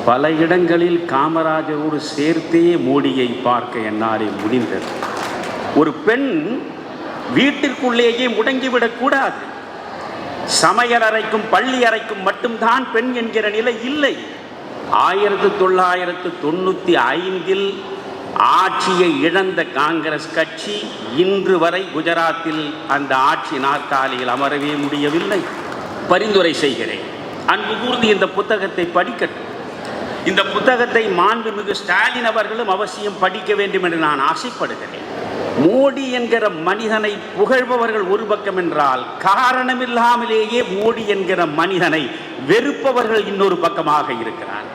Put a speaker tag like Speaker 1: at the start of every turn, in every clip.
Speaker 1: பல இடங்களில் காமராஜரோடு சேர்த்தே மோடியை பார்க்க என்னாலே முடிந்தது. ஒரு பெண் வீட்டிற்குள்ளேயே முடங்கிவிடக்கூடாது. சமையல் அறைக்கும் பள்ளி அறைக்கும் மட்டும்தான் பெண் என்கிற நிலை இல்லை. 1995 ஆட்சியை இழந்த காங்கிரஸ் கட்சி இன்று வரை குஜராத்தில் அந்த ஆட்சி நாற்காலியில் அமரவே முடியவில்லை. பரிந்துரை செய்கிறேன், அன்பு கூர்ந்து இந்த புத்தகத்தை படிக்கட்டும். இந்த புத்தகத்தை மாண்புமிகு ஸ்டாலின் அவர்களும் அவசியம் படிக்க வேண்டும் என்று நான் ஆசைப்படுகிறேன். மோடி என்கிற மனிதனை புகழ்பவர்கள் ஒரு பக்கம் என்றால், காரணமில்லாமலேயே மோடி என்கிற மனிதனை வெறுப்பவர்கள் இன்னொரு பக்கமாக இருக்கிறார்.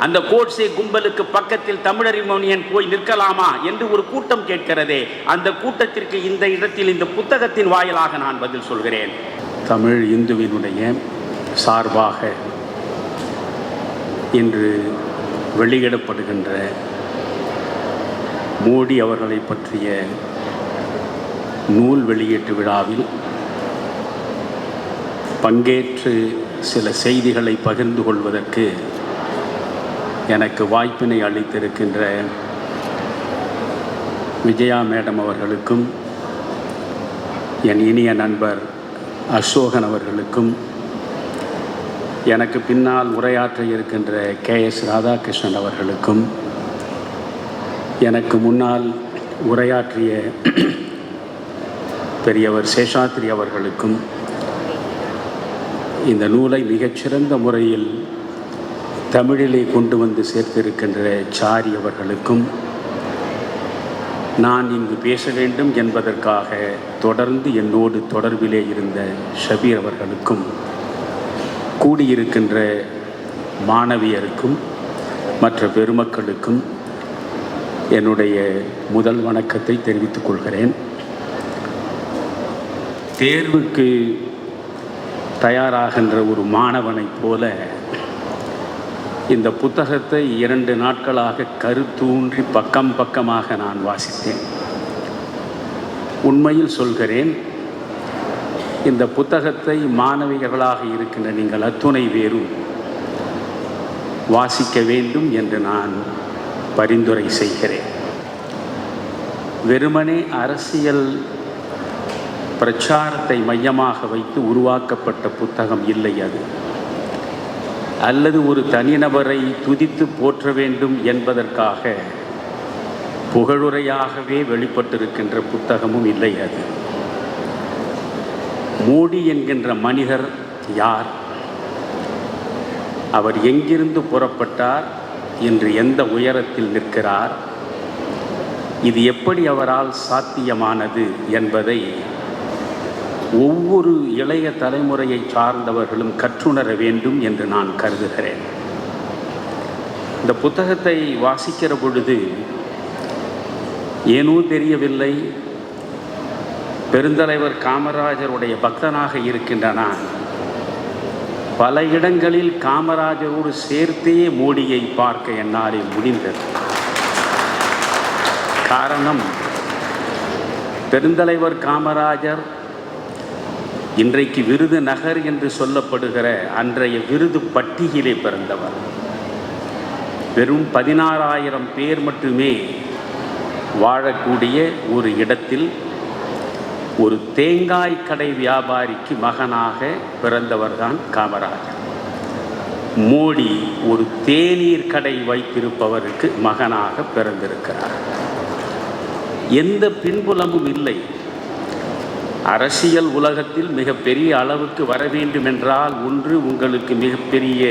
Speaker 1: அந்த கோட்சே கும்பலுக்கு பக்கத்தில் தமிழறிஞன் போய் நிற்கலாமா என்று ஒரு கூட்டம் கேட்கிறதே, அந்த கூட்டத்திற்கு இந்த இடத்தில் இந்த புத்தகத்தின் வாயிலாக நான் பதில் சொல்கிறேன். தமிழ் இந்துவினுடைய சார்பாக இன்று வெளியிடப்படுகின்ற மோடி அவர்களை பற்றிய நூல் வெளியீட்டு விழாவில் பங்கேற்று சில செய்திகளை பகிர்ந்து கொள்வதற்கு எனக்கு வாய்ப்பினை அளித்திருக்கின்ற விஜயா மேடம் அவர்களுக்கும், என் இனிய நண்பர் அசோகன் அவர்களுக்கும், எனக்கு பின்னால் உரையாற்ற இருக்கின்ற KS ராதாகிருஷ்ணன் அவர்களுக்கும், எனக்கு முன்னால் உரையாற்றிய பெரியவர் சேஷாத்ரி அவர்களுக்கும், இந்த நூலை மிகச்சிறந்த முறையில் தமிழிலே கொண்டு வந்து சேர்த்திருக்கின்ற சாரி அவர்களுக்கும், நான் இங்கு பேச வேண்டும் என்பதற்காக தொடர்ந்து என்னோடு தொடர்பிலே இருந்த ஷபீர் அவர்களுக்கும், கூடியிருக்கின்ற மாணவியருக்கும் மற்ற பெருமக்களுக்கும் என்னுடைய முதல் வணக்கத்தை தெரிவித்துக் கொள்கிறேன். தேர்வுக்கு தயாராகின்ற ஒரு மாணவனைப் போல இந்த புத்தகத்தை 2 நாட்களாக கருத்தூன்றி பக்கம் பக்கமாக நான் வாசித்தேன். உண்மையில் சொல்கிறேன், இந்த புத்தகத்தை மாணவிகர்களாக இருக்கின்ற நீங்கள் அத்துணை பேரும் வாசிக்க வேண்டும் என்று நான் பரிந்துரை செய்கிறேன். வெறுமனே அரசியல் பிரச்சாரத்தை மையமாக வைத்து உருவாக்கப்பட்ட புத்தகம் இல்லை அது, அல்லது ஒரு தனிநபரை துதித்து போற்ற வேண்டும் என்பதற்காக புகழுரையாகவே வெளிப்பட்டிருக்கின்ற புத்தகமும் இல்லை அது. மோடி என்கின்ற மனிதர் யார்? அவர் எங்கிருந்து புறப்பட்டார்? இன்று எந்த உயரத்தில் நிற்கிறார்? இது எப்படி அவரால் சாத்தியமானது என்பதை ஒவ்வொரு இளைய தலைமுறையை சார்ந்தவர்களும் கற்றுணர வேண்டும் என்று நான் கருதுகிறேன். இந்த புத்தகத்தை வாசிக்கிற பொழுது ஏனோ தெரியவில்லை, பெருந்தலைவர் காமராஜருடைய பக்தனாக இருக்கின்ற நான் பல இடங்களில் காமராஜரோடு சேர்த்தே மோடியை பார்க்க என்னாலே முடிந்தது. காரணம், பெருந்தலைவர் காமராஜர் இன்றைக்கு விருது நகர் என்று சொல்லப்படுகிற அன்றைய விருது பட்டியலே பிறந்தவர். வெறும் 16,000 பேர் மட்டுமே வாழக்கூடிய ஒரு இடத்தில் ஒரு தேங்காய் கடை வியாபாரிக்கு மகனாக பிறந்தவர்தான் காமராஜர். மோடி ஒரு தேநீர் கடை வைத்திருப்பவருக்கு மகனாக பிறந்திருக்கிறார். எந்த பின்புலமும் இல்லை. அரசியல் உலகத்தில் மிகப்பெரிய அளவுக்கு வர வேண்டும் என்றால், ஒன்று உங்களுக்கு மிகப்பெரிய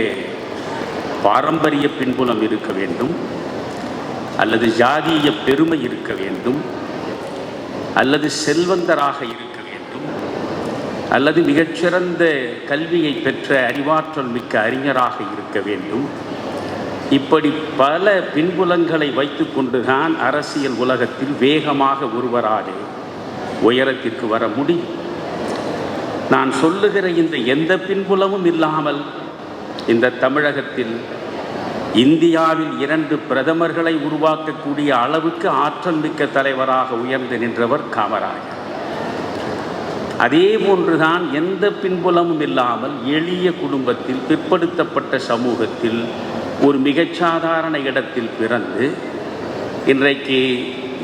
Speaker 1: பாரம்பரிய பின்புலம் இருக்க வேண்டும், அல்லது ஜாதிய பெருமை இருக்க வேண்டும், அல்லது செல்வந்தராக இருக்க வேண்டும், அல்லது மிகச்சிறந்த கல்வியை பெற்ற அறிவாற்றல் மிக்க அறிஞராக இருக்க வேண்டும். இப்படி பல பின்புலங்களை வைத்து கொண்டுதான் அரசியல் உலகத்தில் வேகமாக ஒருவராலே உயரத்திற்கு வர முடியும். நான் சொல்லுகிற இந்த எந்த பின்புலமும் இல்லாமல் இந்த தமிழகத்தில் இந்தியாவில் 2 பிரதமர்களை உருவாக்கக்கூடிய அளவுக்கு ஆற்றல் மிக்க தலைவராக உயர்ந்து நின்றவர் காமராஜர். அதே போன்றுதான் எந்த பின்புலமும் இல்லாமல் எளிய குடும்பத்தில், பிற்படுத்தப்பட்ட சமூகத்தில் ஒரு மிகச்சாதாரண இடத்தில் பிறந்து இன்றைக்கு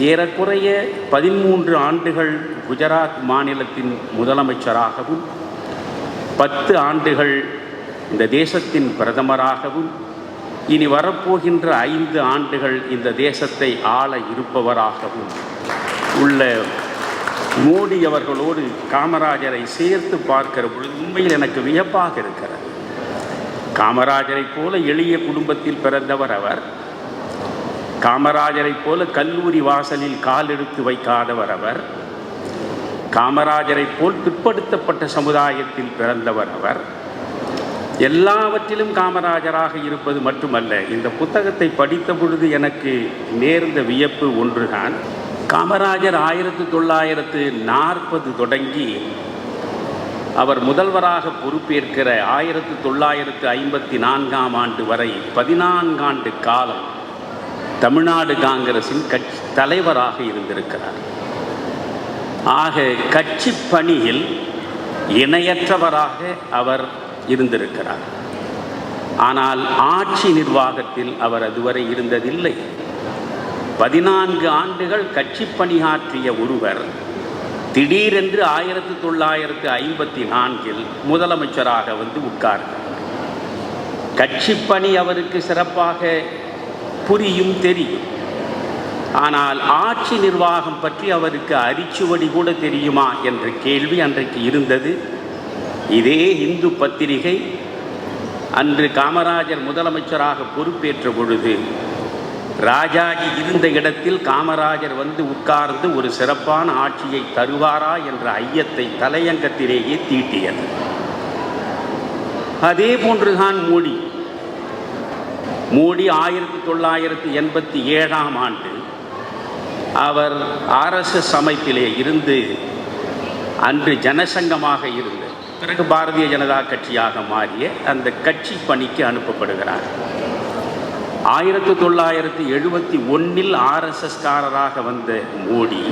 Speaker 1: ஏறக்குறைய 13 ஆண்டுகள் குஜராத் மாநிலத்தின் முதலமைச்சராகவும் 10 ஆண்டுகள் இந்த தேசத்தின் பிரதமராகவும் இனி வரப்போகின்ற 5 ஆண்டுகள் இந்த தேசத்தை ஆள இருப்பவராகவும் உள்ள மோடி அவர்களோடு காமராஜரை சேர்த்து பார்க்கிற பொழுது உண்மையில் எனக்கு வியப்பாக இருக்கிறது. காமராஜரை போல எளிய குடும்பத்தில் பிறந்தவர் அவர். காமராஜரை போல கல்லூரி வாசலில் கால் எடுத்து வைக்காதவர் அவர். காமராஜரை போல் பிற்படுத்தப்பட்ட சமுதாயத்தில் பிறந்தவர் அவர். எல்லாவற்றிலும் காமராஜராக இருப்பது மட்டுமல்ல, இந்த புத்தகத்தை படித்த பொழுது எனக்கு நேர்ந்த வியப்பு ஒன்றுதான். காமராஜர் 1940 தொடங்கி அவர் முதல்வராக பொறுப்பேற்கிற 1954ஆம் ஆண்டு வரை 14 ஆண்டு காலம் தமிழ்நாடு காங்கிரசின் கட்சி தலைவராக இருந்திருக்கிறார். ஆக கட்சி பணியில் இணையற்றவராக அவர் இருந்திருக்கிறார். ஆனால் ஆட்சி நிர்வாகத்தில் அவர் அதுவரை இருந்ததில்லை. 14 ஆண்டுகள் கட்சி பணியாற்றிய ஒருவர் திடீரென்று 1954இல் முதலமைச்சராக வந்து உட்கார்ந்தார். கட்சி பணி அவருக்கு சிறப்பாக புரியும், தெரியும். ஆனால் ஆட்சி நிர்வாகம் பற்றி அவருக்கு அரிச்சுவடி கூட தெரியுமா என்ற கேள்வி அன்றைக்கு இருந்தது. இதே இந்து பத்திரிகை அன்று காமராஜர் முதலமைச்சராக பொறுப்பேற்ற பொழுது ராஜாஜி இருந்த இடத்தில் காமராஜர் வந்து உட்கார்ந்து ஒரு சிறப்பான ஆட்சியை தருவாரா என்ற ஐயத்தை தலையங்கத்திலேயே தீட்டியது. அதே போன்றுதான் மோடி 1987ஆம் ஆண்டு அவர் RSS அமைப்பிலே இருந்து அன்று ஜனசங்கமாக இருந்து பிறகு பாரதிய ஜனதா கட்சியாக மாறிய அந்த கட்சி பணிக்கு அனுப்பப்படுகிறார். 1971இல் RSSகாரராக வந்த மோடி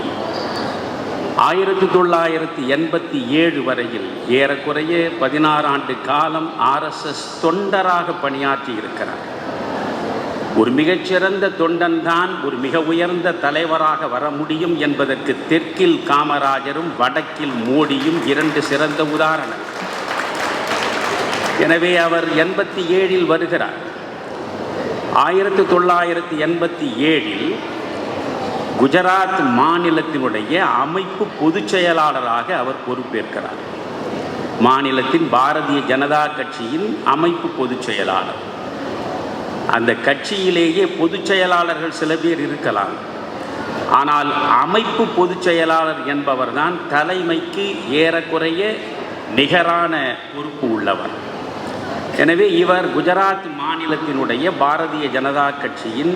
Speaker 1: 1987 வரையில் ஏறக்குறைய 16 ஆண்டு காலம் RSS தொண்டராக பணியாற்றி இருக்கிறார். ஒரு மிகச்சிறந்த தொண்டன் தான் ஒரு மிக உயர்ந்த தலைவராக வர முடியும் என்பதற்கு தெற்கில் காமராஜரும் வடக்கில் மோடியும் 2 சிறந்த உதாரணம். எனவே அவர் 87இல் வருகிறார். 1987இல் குஜராத் மாநிலத்தினுடைய அமைப்பு பொதுச் செயலாளராக அவர் பொறுப்பேற்கிறார். மாநிலத்தின் பாரதிய ஜனதா கட்சியின் அமைப்பு பொதுச் செயலாளர். அந்த கட்சியிலேயே பொதுச் செயலாளர்கள் சில பேர் இருக்கலாம். ஆனால் அமைப்பு பொதுச் செயலாளர் என்பவர் தான் தலைமைக்கு ஏறக்குறைய நிகரான பொறுப்பு உள்ளவர். எனவே இவர் குஜராத் மாநிலத்தினுடைய பாரதிய ஜனதா கட்சியின்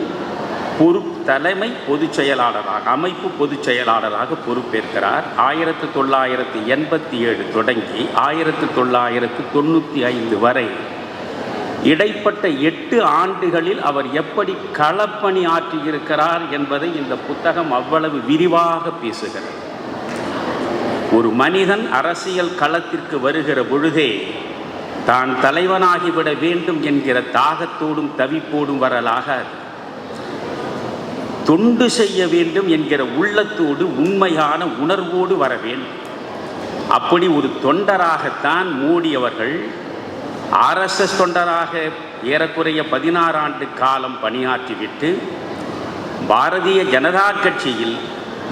Speaker 1: தலைமை பொதுச் செயலாளராக அமைப்பு பொதுச் செயலாளராக பொறுப்பேற்கிறார். 1987 தொடங்கி 1995 வரை இடைப்பட்ட 8 ஆண்டுகளில் அவர் எப்படி களப்பணி ஆற்றியிருக்கிறார் என்பதை இந்த புத்தகம் அவ்வளவு விரிவாக பேசுகிறது. ஒரு மனிதன் அரசியல் களத்திற்கு வருகிற பொழுதே தான் தலைவனாகிவிட வேண்டும் என்கிற தாகத்தோடும் தவிப்போடும் வரலாகாது. தொண்டு செய்ய வேண்டும் என்கிற உள்ளத்தோடு உண்மையான உணர்வோடு வர வேண்டும். அப்படி ஒரு தொண்டராகத்தான் மோடி அவர்கள் RSS தொண்டராக ஏறக்குறைய 16 ஆண்டு காலம் பணியாற்றிவிட்டு பாரதிய ஜனதா கட்சியில்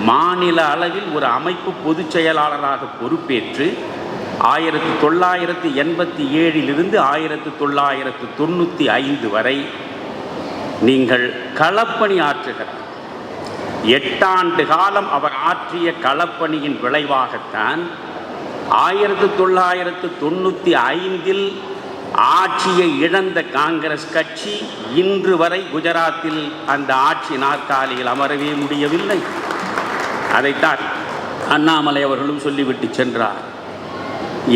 Speaker 1: மாநில அளவில் ஒரு அமைப்பு பொதுச் செயலாளராக பொறுப்பேற்று 1987இலிருந்து 1995 வரை நீங்கள் களப்பணி ஆற்றுகிறார். 8 ஆண்டு காலம் அவர் ஆற்றிய களப்பணியின் விளைவாகத்தான் 1995இல் ஆட்சியை இழந்த காங்கிரஸ் கட்சி இன்று வரை குஜராத்தில் அந்த ஆட்சி நாற்காலியில் அமரவே முடியவில்லை. அதைத்தான் அண்ணாமலை அவர்களும் சொல்லிவிட்டு சென்றார்.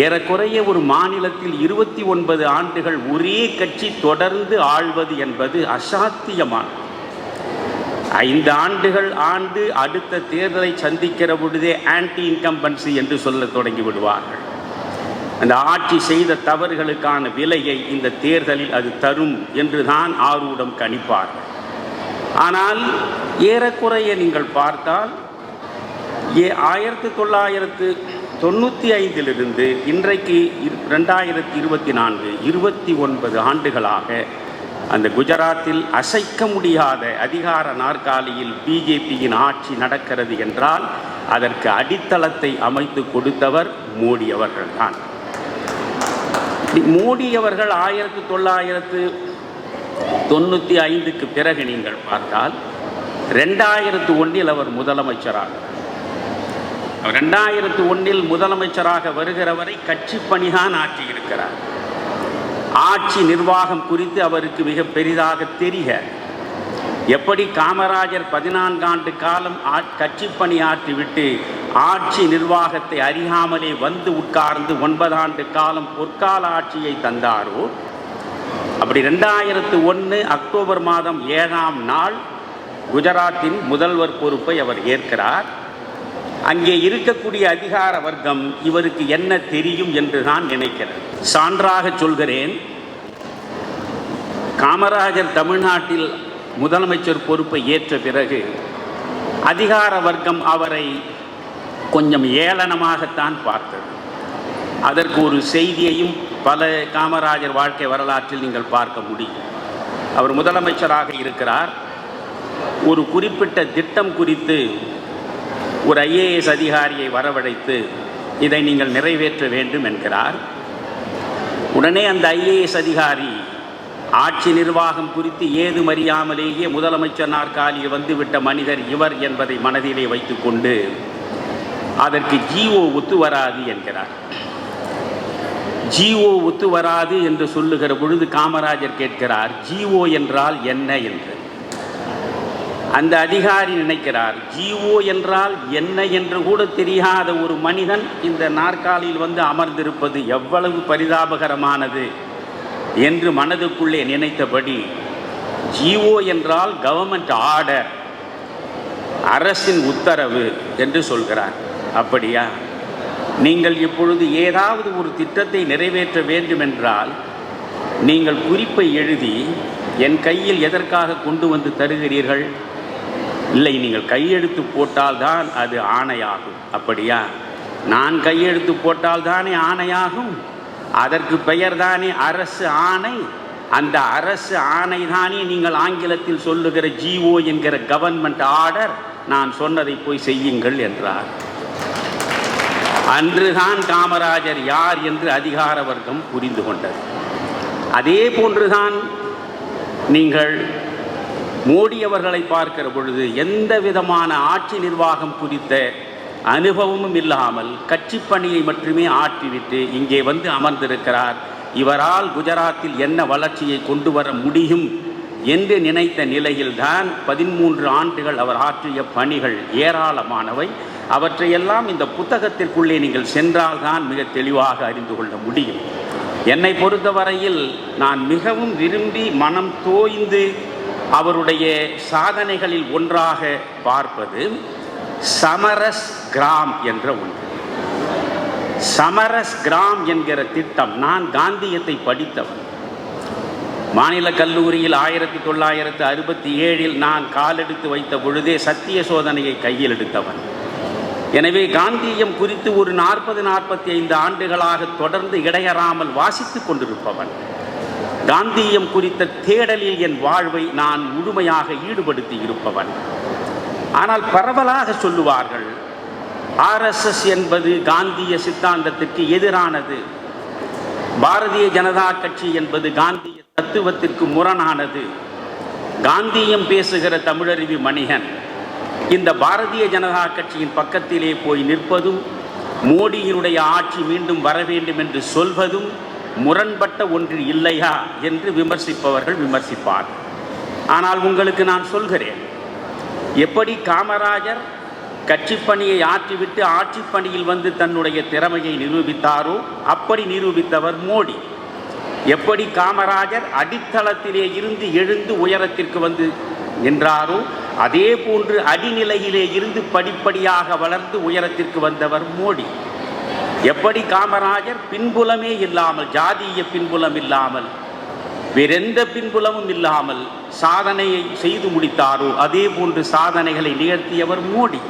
Speaker 1: ஏறக்குறைய ஒரு மாநிலத்தில் 29 ஆண்டுகள் ஒரே கட்சி தொடர்ந்து ஆள்வது என்பது அசாத்தியமானது. 5 ஆண்டுகள் ஆண்டு அடுத்த தேர்தலை சந்திக்கிற பொழுதே ஆன்டி இன்கம்பன்சி என்று சொல்ல தொடங்கி விடுவார்கள். அந்த ஆட்சி செய்த தவறுகளுக்கான விலையை இந்த தேர்தலில் அது தரும் என்றுதான் ஆரூடம் கணிப்பார். ஆனால் ஏறக்குறைய நீங்கள் பார்த்தால் 1995 இன்றைக்கு 2024 29 ஆண்டுகளாக அந்த குஜராத்தில் அசைக்க முடியாத அதிகார நாற்காலியில் பிஜேபியின் ஆட்சி நடக்கிறது என்றால் அதற்கு அடித்தளத்தை அமைத்து கொடுத்தவர் மோடி அவர்கள்தான். மோடி அவர்கள் 1995க்கு பிறகு நீங்கள் பார்த்தால் 2001 அவர் முதலமைச்சராக 2001 முதலமைச்சராக வருகிற வரை கட்சி பணிதான் ஆற்றியிருக்கிறார். ஆட்சி நிர்வாகம் குறித்து அவருக்கு மிக பெரிதாக தெரிய, எப்படி காமராஜர் 14 ஆண்டு காலம் கட்சி பணி ஆற்றிவிட்டு ஆட்சி நிர்வாகத்தை அறியாமலே வந்து உட்கார்ந்து 9 ஆண்டு காலம் பொற்கால ஆட்சியை தந்தாரோ, அப்படி 2001 அக்டோபர் மாதம் 7ஆம் நாள் குஜராத்தின் முதல்வர் பொறுப்பை அவர் ஏற்கிறார். அங்கே இருக்கக்கூடிய அதிகார வர்க்கம் இவருக்கு என்ன தெரியும் என்று தான் நினைக்கிறது. சான்றாக சொல்கிறேன், காமராஜர் தமிழ்நாட்டில் முதலமைச்சர் பொறுப்பை ஏற்ற பிறகு அதிகார வர்க்கம் அவரை கொஞ்சம் ஏளனமாகத்தான் பார்த்தது. அதற்கு ஒரு செய்தியையும் பல காமராஜர் வாழ்க்கை வரலாற்றில் நீங்கள் பார்க்க முடியும். அவர் முதலமைச்சராக இருக்கிறார். ஒரு குறிப்பிட்ட திட்டம் குறித்து ஒரு IAS அதிகாரியை வரவழைத்து இதை நீங்கள் நிறைவேற்ற வேண்டும் என்கிறார். உடனே அந்த IAS அதிகாரி ஆட்சி நிர்வாகம் குறித்து ஏதும் அறியாமலேயே முதலமைச்சர் நாற்காலியில் வந்துவிட்ட மனிதர் இவர் என்பதை மனதிலே வைத்துக்கொண்டு அதற்கு GO ஒத்து வராது என்கிறார். GO ஒத்து வராது என்று சொல்லுகிற பொழுது காமராஜர் கேட்கிறார், GO என்றால் என்ன என்று. அந்த அதிகாரி நினைக்கிறார், GO என்றால் என்ன என்று கூட தெரியாத ஒரு மனிதன் இந்த நாற்காலியில் வந்து அமர்ந்திருப்பது எவ்வளவு பரிதாபகரமானது என்று மனதுக்குள்ளே நினைத்தபடி, GO என்றால் கவர்மெண்ட் ஆர்டர், அரசின் உத்தரவு என்று சொல்கிறார். அப்படியா? நீங்கள் இப்பொழுது ஏதாவது ஒரு திட்டத்தை நிறைவேற்ற வேண்டுமென்றால் நீங்கள் குறிப்பை எழுதி என் கையில் எதற்காக கொண்டு வந்து தருகிறீர்கள்? இல்லை, நீங்கள் கையெழுத்து போட்டால்தான் அது ஆணையாகும். அப்படியா? நான் கையெழுத்து போட்டால் தானே ஆணையாகும். அதற்கு பெயர் தானே அரசு ஆணை. அந்த அரசு ஆணை தானே நீங்கள் ஆங்கிலத்தில் சொல்லுகிற GO என்கிற கவர்மெண்ட் ஆர்டர். நான் சொன்னதை போய் செய்யுங்கள் என்றார். அன்றுதான் காமராஜர் யார் என்று அதிகார வர்க்கம் புரிந்து கொண்டது. அதே போன்றுதான் நீங்கள் மோடி அவர்களை பார்க்கிற பொழுது எந்த விதமான ஆட்சி நிர்வாகம் குறித்த அனுபவமும் இல்லாமல் கட்சி பணியை மட்டுமே ஆற்றிவிட்டு இங்கே வந்து அமர்ந்திருக்கிறார். இவரால் குஜராத்தில் என்ன வளர்ச்சியை கொண்டு வர முடியும் என்று நினைத்த நிலையில்தான் 13 ஆண்டுகள் அவர் ஆற்றிய பணிகள் ஏராளமானவை. அவற்றையெல்லாம் இந்த புத்தகத்திற்குள்ளே நீங்கள் சென்றால்தான் மிக தெளிவாக அறிந்து கொள்ள முடியும். என்னை பொறுத்தவரையில் நான் மிகவும் விரும்பி மனம் தோய்ந்து அவருடைய சாதனைகளில் ஒன்றாக பார்ப்பது சமரஸ் கிராம் என்ற ஒன்று. சமரஸ் கிராம் என்கிற திட்டம், நான் காந்தியத்தை படித்தவன். மாநில கல்லூரியில் 1967 நான் காலெடுத்து வைத்த பொழுதே சத்திய சோதனையை கையில் எடுத்தவன். எனவே காந்தியம் குறித்து ஒரு 40-45 ஆண்டுகளாக தொடர்ந்து இடையறாமல் வாசித்து கொண்டிருப்பவன். காந்தியம் குறித்த தேடலில் என் வாழ்வை நான் முழுமையாக ஈடுபடுத்தி இருப்பவன். ஆனால் பரவலாக சொல்லுவார்கள், RSS என்பது காந்திய சித்தாந்தத்திற்கு எதிரானது, பாரதிய ஜனதா கட்சி என்பது காந்திய தத்துவத்திற்கு முரணானது. காந்தியம் பேசுகிற தமிழருவி மணிகன் இந்த பாரதிய ஜனதா கட்சியின் பக்கத்திலே போய் நிற்பதும் மோடியினுடைய ஆட்சி மீண்டும் வர வேண்டும் என்று சொல்வதும் முரண்பட்ட ஒன்று இல்லையா என்று விமர்சிப்பவர்கள் விமர்சிப்பார். ஆனால் உங்களுக்கு நான் சொல்கிறேன், எப்படி காமராஜர் கட்சி பணியை ஆற்றிவிட்டு ஆட்சி பணியில் வந்து தன்னுடைய திறமையை நிரூபித்தாரோ அப்படி நிரூபித்தவர் மோடி. எப்படி காமராஜர் அடித்தளத்திலே இருந்து எழுந்து உயரத்திற்கு வந்து நின்றாரோ அதே போன்று அடிநிலையிலே இருந்து படிப்படியாக வளர்ந்து உயரத்திற்கு வந்தவர் மோடி. எப்படி காமராஜர் பின்புலமே இல்லாமல், ஜாதிய பின்புலம் இல்லாமல், வேறெந்த பின்புலமும் இல்லாமல் சாதனையை செய்து முடித்தாரோ அதே போன்று சாதனைகளை நிகழ்த்தியவர் மோடி.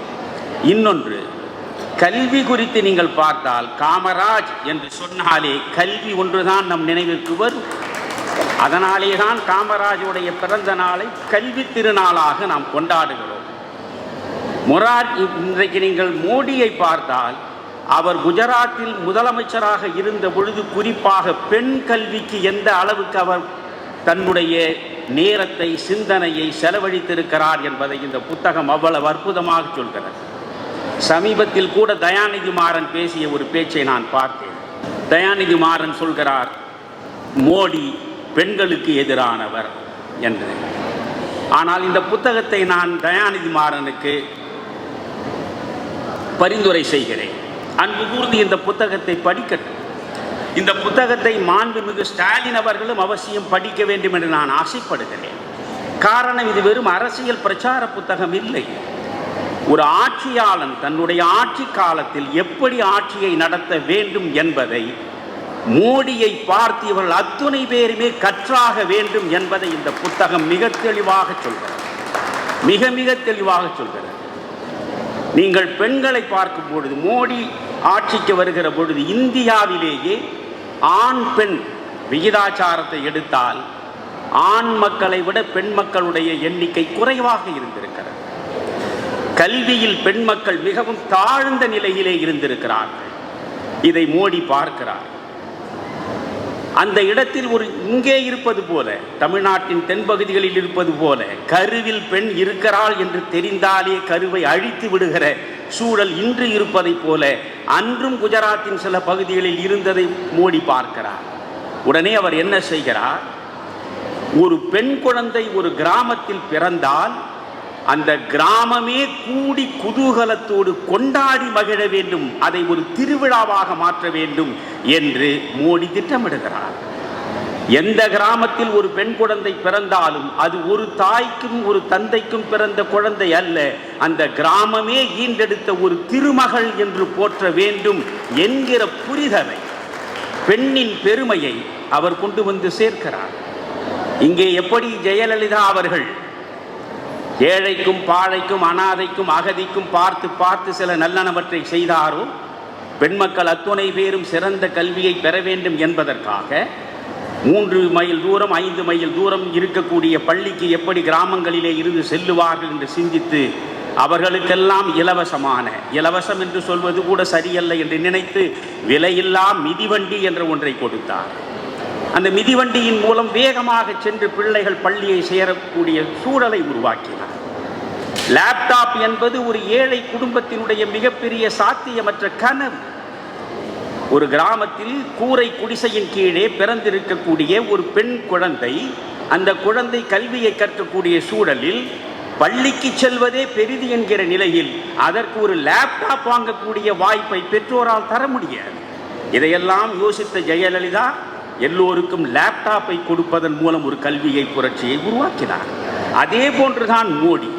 Speaker 1: இன்னொன்று, கல்வி குறித்து நீங்கள் பார்த்தால் காமராஜ் என்று சொன்னாலே கல்வி ஒன்றுதான் நம் நினைவுக்கு வரும். அதனாலே தான் காமராஜுடைய பிறந்த நாளை கல்வி திருநாளாக நாம் கொண்டாடுகிறோம். இன்றைக்கு நீங்கள் மோடியை பார்த்தால் அவர் குஜராத்தில் முதலமைச்சராக இருந்த பொழுது குறிப்பாக பெண் கல்விக்கு எந்த அளவுக்கு அவர் தன்னுடைய நேரத்தை, சிந்தனையை செலவழித்திருக்கிறார் என்பதை இந்த புத்தகம் அவ்வளவு அற்புதமாக சொல்கிறது. சமீபத்தில் கூட தயாநிதி மாறன் பேசிய ஒரு பேச்சை நான் பார்த்தேன். தயாநிதி மாறன் சொல்கிறார், மோடி பெண்களுக்கு எதிரானவர் என்று. ஆனால் இந்த புத்தகத்தை நான் தயாநிதி மாறனுக்கு பரிந்துரை செய்கிறேன். அன்பு கூர்ந்து இந்த புத்தகத்தை படிக்கட்டும். இந்த புத்தகத்தை மாண்புமிகு ஸ்டாலின் அவர்களும் அவசியம் படிக்க வேண்டும் என்று நான் ஆசைப்படுகிறேன். காரணம், இது வெறும் அரசியல் பிரச்சார புத்தகம் இல்லை. ஒரு ஆட்சியாளன் தன்னுடைய ஆட்சி காலத்தில் எப்படி ஆட்சியை நடத்த வேண்டும் என்பதை மோடியை பார்த்து இவர்கள் அத்துணை பேருமே கற்றாக வேண்டும் என்பதை இந்த புத்தகம் மிக தெளிவாக சொல்கிறது. மிக மிக தெளிவாக சொல்கிறது. நீங்கள் பெண்களை பார்க்கும் பொழுது, மோடி ஆட்சிக்கு வருகிற பொழுது இந்தியாவிலேயே ஆண் பெண் விகிதாச்சாரத்தை எடுத்தால் ஆண் மக்களை விட பெண் மக்களுடைய எண்ணிக்கை குறைவாக இருந்திருக்கிறது. கல்வியில் பெண் மக்கள் மிகவும் தாழ்ந்த நிலையிலே இருந்திருக்கிறார்கள். இதை மோடி பார்க்கிறார். அந்த இடத்தில் ஒரு இங்கே இருப்பது போல, தமிழ்நாட்டின் தென்பகுதிகளில் இருப்பது போல கருவில் பெண் இருக்கிறாள் என்று தெரிந்தாலே கருவை அழித்து விடுகிற சூழல் இன்று இருப்பதைப் போல அன்றும் குஜராத்தின் சில பகுதிகளில் இருந்ததை மோடி பார்க்கிறார். உடனே அவர் என்ன செய்கிறார், ஒரு பெண் குழந்தை ஒரு கிராமத்தில் பிறந்தால் அந்த கிராமமே கூடி குதூகலத்தோடு கொண்டாடி மகிழ வேண்டும், அதை ஒரு திருவிழாவாக மாற்ற வேண்டும் என்று மோடி திட்டமிடுகிறார். எந்த கிராமத்தில் ஒரு பெண் குழந்தை பிறந்தாலும் அது ஒரு தாய்க்கும் ஒரு தந்தைக்கும் பிறந்த குழந்தை அல்ல, அந்த கிராமமே ஈண்டெடுத்த ஒரு திருமகள் என்று போற்ற வேண்டும் என்கிற புரிதலை, பெண்ணின் பெருமையை அவர் கொண்டு வந்து சேர்க்கிறார். இங்கே எப்படி ஜெயலலிதா அவர்கள் ஏழைக்கும் பாழைக்கும் அனாதைக்கும் அகதிக்கும் பார்த்து பார்த்து சில நல்லனவற்றை செய்தாரோ, பெண் மக்கள் அத்துணை பேரும் சிறந்த கல்வியை பெற வேண்டும் என்பதற்காக 3 மைல் தூரம் 5 மைல் தூரம் இருக்கக்கூடிய பள்ளிக்கு எப்படி கிராமங்களிலே இருந்து செல்லுவார்கள் என்று சிந்தித்து அவர்களுக்கெல்லாம் இலவசம் என்று சொல்வது கூட சரியல்ல என்று நினைத்து விலையில்லா மிதிவண்டி என்ற ஒன்றை கொடுத்தார். அந்த மிதிவண்டியின் மூலம் வேகமாக சென்று பிள்ளைகள் பள்ளியை சேரக்கூடிய சூழலை உருவாக்கினார். லேப்டாப் என்பது ஒரு ஏழை குடும்பத்தினுடைய மிகப்பெரிய சாத்தியமற்ற கனவு. ஒரு கிராமத்தில் கூரை குடிசையின் கீழே பிறந்திருக்கக்கூடிய ஒரு பெண் குழந்தை, அந்த குழந்தை கல்வியை கற்கக்கூடிய சூழலில் பள்ளிக்கு செல்வதே பெரிது என்கிற நிலையில் அதற்கு ஒரு லேப்டாப் வாங்கக்கூடிய வாய்ப்பை பெற்றோரால் தர முடியாது. இதையெல்லாம் யோசித்த ஜெயலலிதா எல்லோருக்கும் லேப்டாப்பை கொடுப்பதன் மூலம் ஒரு கல்வியை புரட்சியை உருவாக்கினார். அதே போன்றுதான் மோடி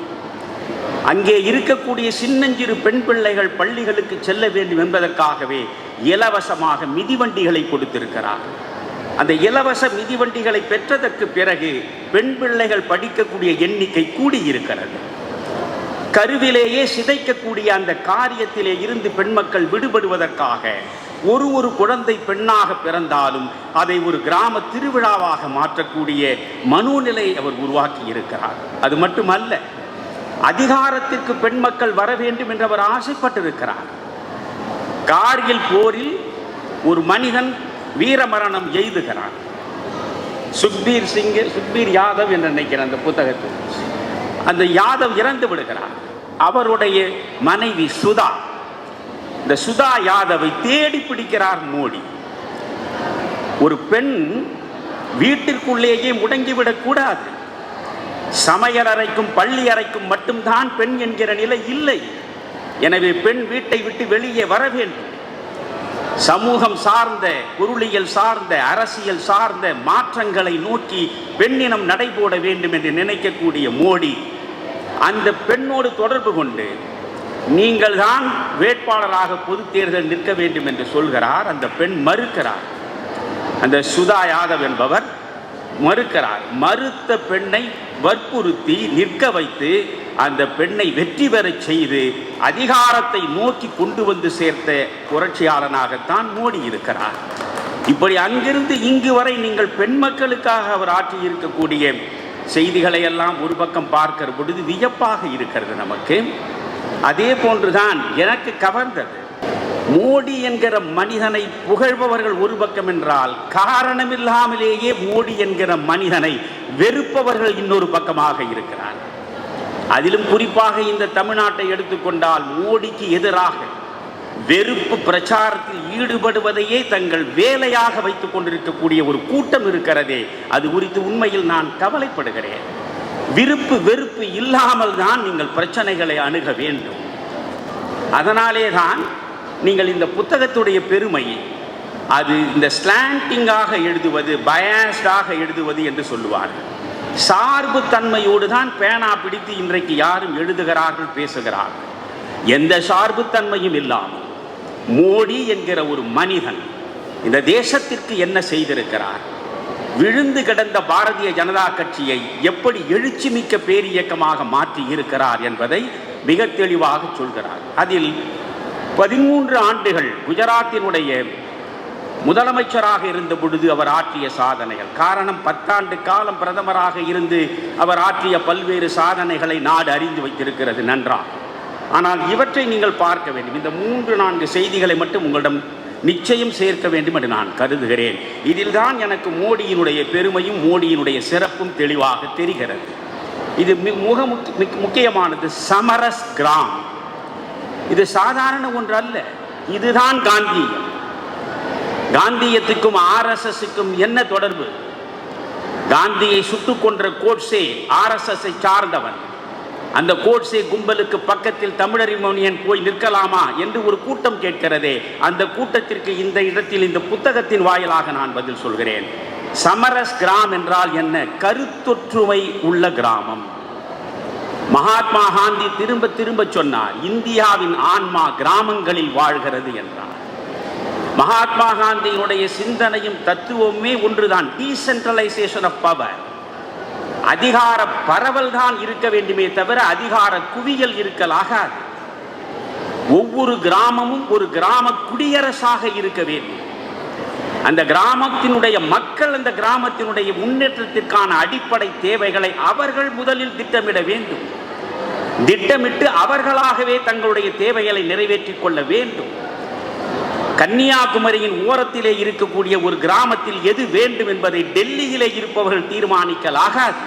Speaker 1: அங்கே இருக்கக்கூடிய சின்னஞ்சிறு பெண் பிள்ளைகள் பள்ளிகளுக்கு செல்ல வேண்டும் என்பதற்காகவே இலவசமாக மிதிவண்டிகளை கொடுத்திருக்கிறார். அந்த இலவச மிதிவண்டிகளை பெற்றதற்கு பிறகு பெண் பிள்ளைகள் படிக்கக்கூடிய எண்ணிக்கை கூடியிருக்கிறது. கருவிலேயே சிதைக்கக்கூடிய அந்த காரியத்திலே இருந்து பெண் மக்கள் விடுபடுவதற்காக ஒரு குழந்தை பெண்ணாக பிறந்தாலும் அதை ஒரு கிராம திருவிழாவாக மாற்றக்கூடிய மனோநிலை அவர் உருவாக்கி இருக்கிறார். அது மட்டுமல்ல, அதிகாரத்திற்கு பெண் மக்கள் வர வேண்டும் என்று அவர் ஆசைப்பட்டிருக்கிறார். கார்கில் போரில் ஒரு மனிதன் வீரமரணம் எய்துகிறார். சுக்பீர் யாதவ் என்று நினைக்கிறேன் அந்த புத்தகத்தில். அந்த யாதவ் இறந்து விடுகிறார். அவருடைய மனைவி சுதா, இந்த சுதா யாதவை தேடி பிடிக்கிறார் மோடி. ஒரு பெண் வீட்டிற்குள்ளேயே முடங்கிவிடக் கூடாது. சமையலறைக்கும் பள்ளி அறைக்கும் மட்டும்தான் பெண் என்கிற நிலை இல்லை. எனவே பெண் வீட்டை விட்டு வெளியே வர வேண்டும். சமூகம் சார்ந்த, பொருளியல் சார்ந்த, அரசியல் சார்ந்த மாற்றங்களை நோக்கி பெண்ணினம் நடைபோட வேண்டும் என்று நினைக்கக்கூடிய மோடி அந்த பெண்ணோடு தொடர்பு கொண்டு நீங்கள் தான் வேட்பாளராக பொது தேர்தல் நிற்க வேண்டும் என்று சொல்கிறார். அந்த பெண் மறுக்கிறார். அந்த சுதா யாதவ் என்பவர் மறுக்கிறார். மறுத்த பெண்ணை வற்புறுத்தி நிற்க வைத்து அந்த பெண்ணை வெற்றி பெறச் செய்து அதிகாரத்தை நோக்கி கொண்டு வந்து சேர்த்த புரட்சியாளனாகத்தான் மோடி இருக்கிறார். இப்படி அங்கிருந்து இங்கு வரை நீங்கள் பெண் மக்களுக்காக அவர் ஆற்றி இருக்கக்கூடிய செய்திகளை எல்லாம் ஒரு பக்கம் பார்க்கிற பொழுது வியப்பாக இருக்கிறது நமக்கு. அதே போன்றுதான் எனக்கு கவர்ந்தது. மோடி என்கிற மனிதனை புகழ்பவர்கள் ஒரு பக்கம் என்றால், காரணமில்லாமலேயே மோடி என்கிற மனிதனை வெறுப்பவர்கள் இன்னொரு பக்கமாக இருக்கிறார். அதிலும் குறிப்பாக இந்த தமிழ்நாட்டை எடுத்துக்கொண்டால் மோடிக்கு எதிராக வெறுப்பு பிரச்சாரத்தில் ஈடுபடுவதையே தங்கள் வேலையாக வைத்துக் கொண்டிருக்கக்கூடிய ஒரு கூட்டம் இருக்கிறதே, அது குறித்து உண்மையில் நான் கவலைப்படுகிறேன். விருப்பு வெறுப்பு இல்லாமல் தான் நீங்கள் பிரச்சனைகளை அணுக வேண்டும். அதனாலே தான் நீங்கள் இந்த புத்தகத்துடைய பெருமை, அது இந்த ஸ்லாண்டிங்காக எழுதுவது, பயாஸ்டாக எழுதுவது என்று சொல்லுவார்கள். சார்பு தன்மையோடு தான் பேனா பிடித்து இன்றைக்கு யாரும் எழுதுகிறார்கள், பேசுகிறார்கள். எந்த சார்பு தன்மையும் இல்லாமல் மோடி என்கிற ஒரு மனிதன் இந்த தேசத்திற்கு என்ன செய்திருக்கிறார், விழுந்து கிடந்த பாரதிய ஜனதா கட்சியை எப்படி எழுச்சி மிக்க பேரியக்கமாக மாற்றி இருக்கிறார் என்பதை மிக தெளிவாக சொல்கிறார். அதில் 13 ஆண்டுகள் குஜராத்தினுடைய முதலமைச்சராக இருந்த பொழுது அவர் ஆற்றிய சாதனைகள், காரணம் 10 ஆண்டு காலம் பிரதமராக இருந்து அவர் ஆற்றிய பல்வேறு சாதனைகளை நாடு அறிந்து வைத்திருக்கிறது நன்றாக. ஆனால் இவற்றை நீங்கள் பார்க்க வேண்டும். இந்த 3-4 செய்திகளை மட்டும் உங்களிடம் நிச்சயம் சேர்க்க வேண்டும் என்று நான் கருதுகிறேன். இதில் தான் எனக்கு மோடியினுடைய பெருமையும் மோடியினுடைய சிறப்பும் தெளிவாக தெரிகிறது. இது முக்கியமானது. சமரஸ் கிராம், இது சாதாரண ஒன்று அல்ல. இதுதான் காந்தியம். காந்தியத்துக்கும் RSSக்கும் என்ன தொடர்பு? காந்தியை சுட்டுக் கொன்ற கோட்சே RSSஐ சார்ந்தவன். அந்த கோட்சே கும்பலுக்கு பக்கத்தில் தமிழறிஞன் போய் நிற்கலாமா என்று ஒரு கூட்டம் கேட்கிறதே, அந்த கூட்டத்திற்கு இந்த இடத்தில் இந்த புத்தகத்தின் வாயிலாக நான் பதில் சொல்கிறேன். சமரஸ் கிராம் என்றால் என்ன? கருத்தொற்றுமை உள்ள கிராமம். மகாத்மா காந்தி திரும்ப திரும்ப சொன்னார், இந்தியாவின் ஆன்மா கிராமங்களில் வாழ்கிறது என்றார். மகாத்மா காந்தியினுடைய சிந்தனையும் தத்துவமே ஒன்றுதான், டீசென்ட்ரலைசேஷன் ஆஃப் பவர். அதிகார பரவல் தான் இருக்க வேண்டுமே தவிர அதிகார குவியல் இருக்கலாகாது. ஒவ்வொரு கிராமமும் ஒரு கிராம குடியரசாக இருக்க வேண்டும். அந்த கிராமத்தினுடைய மக்கள் அந்த கிராமத்தினுடைய முன்னேற்றத்திற்கான அடிப்படை தேவைகளை அவர்கள் முதலில் திட்டமிட வேண்டும். திட்டமிட்டு அவர்களாகவே தங்களுடைய தேவைகளை நிறைவேற்றிக் கொள்ள வேண்டும். கன்னியாகுமரியின் ஓரத்திலே இருக்கக்கூடிய ஒரு கிராமத்தில் எது வேண்டும் என்பதை டெல்லியிலே இருப்பவர்கள் தீர்மானிக்கலாகாது.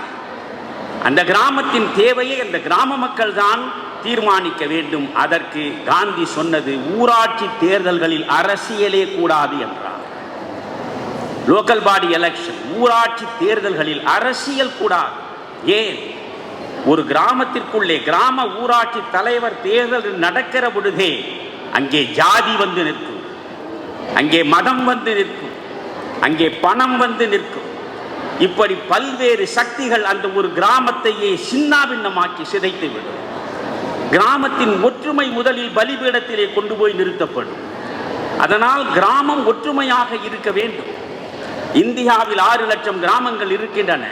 Speaker 1: அந்த கிராமத்தின் தேவையை அந்த கிராம மக்கள் தான் தீர்மானிக்க வேண்டும். அதற்கு காந்தி சொன்னது, ஊராட்சி தேர்தல்களில் அரசியலே கூடாது என்றார். லோக்கல் பாடி எலெக்ஷன், ஊராட்சி தேர்தல்களில் அரசியல் கூடாது. ஏன்? ஒரு கிராமத்திற்குள்ளே கிராம ஊராட்சி தலைவர் தேர்தல் நடக்கிற பொழுதே அங்கே ஜாதி வந்து நிற்கும், அங்கே மதம் வந்து நிற்கும், அங்கே பணம் வந்து நிற்கும். இப்படி பல்வேறு சக்திகள் அந்த ஒரு கிராமத்தையே சின்னாபின்னமாக்கி சிதைத்து விடும். கிராமத்தின் ஒற்றுமை முதலில் பலிபீடத்திலே கொண்டு போய் நிறுத்தப்படும். அதனால் கிராமம் ஒற்றுமையாக இருக்க வேண்டும். இந்தியாவில் 6 லட்சம் கிராமங்கள் இருக்கின்றன.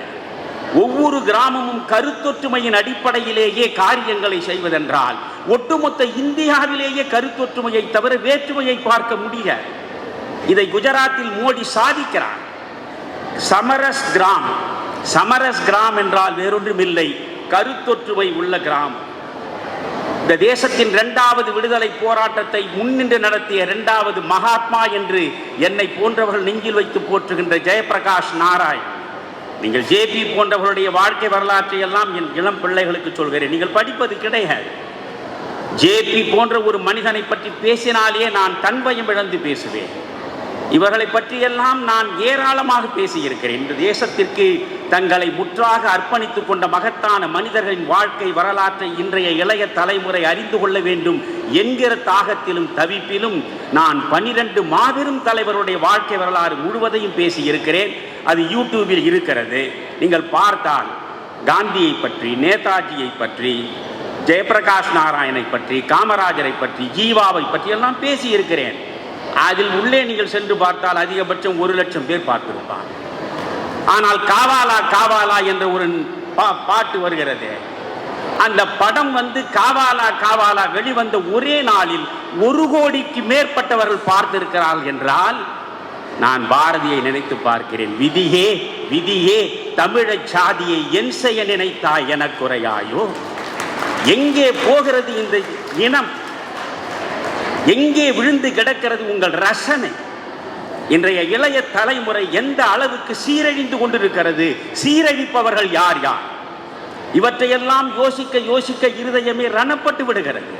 Speaker 1: ஒவ்வொரு கிராமமும் கருத்தொற்றுமையின் அடிப்படையிலேயே காரியங்களை செய்வதென்றால் ஒட்டுமொத்த இந்தியாவிலேயே கருத்தொற்றுமையை தவிர வேற்றுமையை பார்க்க முடியாது. இதை குஜராத்தில் மோடி சாதிக்கிறார். சமரஸ் கிராம், சமரஸ் கிராம் என்றால் வேறொன்றும் இல்லை, கருத்தொற்றுமை உள்ள கிராமம். இந்த தேசத்தின் 2வது விடுதலை போராட்டத்தை முன்னின்று நடத்திய 2வது மகாத்மா என்று என்னை போன்றவர்கள் நெஞ்சில் வைத்து போற்றுகின்ற ஜெயபிரகாஷ் நாராயண், நீங்கள் JP போன்றவர்களுடைய வாழ்க்கை வரலாற்றை எல்லாம் என் இளம் பிள்ளைகளுக்கு சொல்கிறேன். நீங்கள் படிப்பது கிடையாது. JP போன்ற ஒரு மனிதனை பற்றி பேசினாலே நான் தன்வயம் இழந்து பேசுவேன். இவர்களை பற்றியெல்லாம் நான் ஏராளமாக பேசியிருக்கிறேன். இந்த தேசத்திற்கு தங்களை முற்றாக அர்ப்பணித்துக் கொண்ட மகத்தான மனிதர்களின் வாழ்க்கை வரலாற்றை இன்றைய இளைய தலைமுறை அறிந்து கொள்ள வேண்டும் என்கிற தாகத்திலும் தவிப்பிலும் நான் 12 மாபெரும் தலைவருடைய வாழ்க்கை வரலாறு முழுவதையும் பேசியிருக்கிறேன். அது யூடியூபில் இருக்கிறது. நீங்கள் பார்த்தால் காந்தியை பற்றி, நேதாஜியை பற்றி, ஜெயபிரகாஷ் நாராயணனை பற்றி, காமராஜரை பற்றி, ஜீவாவை பற்றி எல்லாம் பேசி இருக்கிறேன். அதில் உள்ளே நீங்கள் சென்று பார்த்தால் அதிகபட்சம் 1 லட்சம் பேர் பார்த்திருப்பார். ஆனால் காவாலா காவாலா என்ற ஒரு பாட்டு வருகிறது. அந்த படம் காவாலா காவாலா வெளிவந்த ஒரே நாளில் 1 கோடிக்கு மேற்பட்டவர்கள் பார்த்திருக்கிறார்கள் என்றால் நான் பாரதியை நினைத்து பார்க்கிறேன். விதியே விதியே தமிழை சாதியை என் செய்ய நினைத்தாய் என குறையாயோ. எங்கே போகிறது இந்த இனம்? எங்கே விழுந்து கிடக்கிறது உங்கள் ரசனை? இன்றைய இளைய தலைமுறை எந்த அளவுக்கு சீரழிந்து கொண்டிருக்கிறது? சீரழிப்பவர்கள் யார் யார்? இவற்றையெல்லாம் யோசிக்க யோசிக்க இருதயமே ரணப்பட்டு விடுகிறது.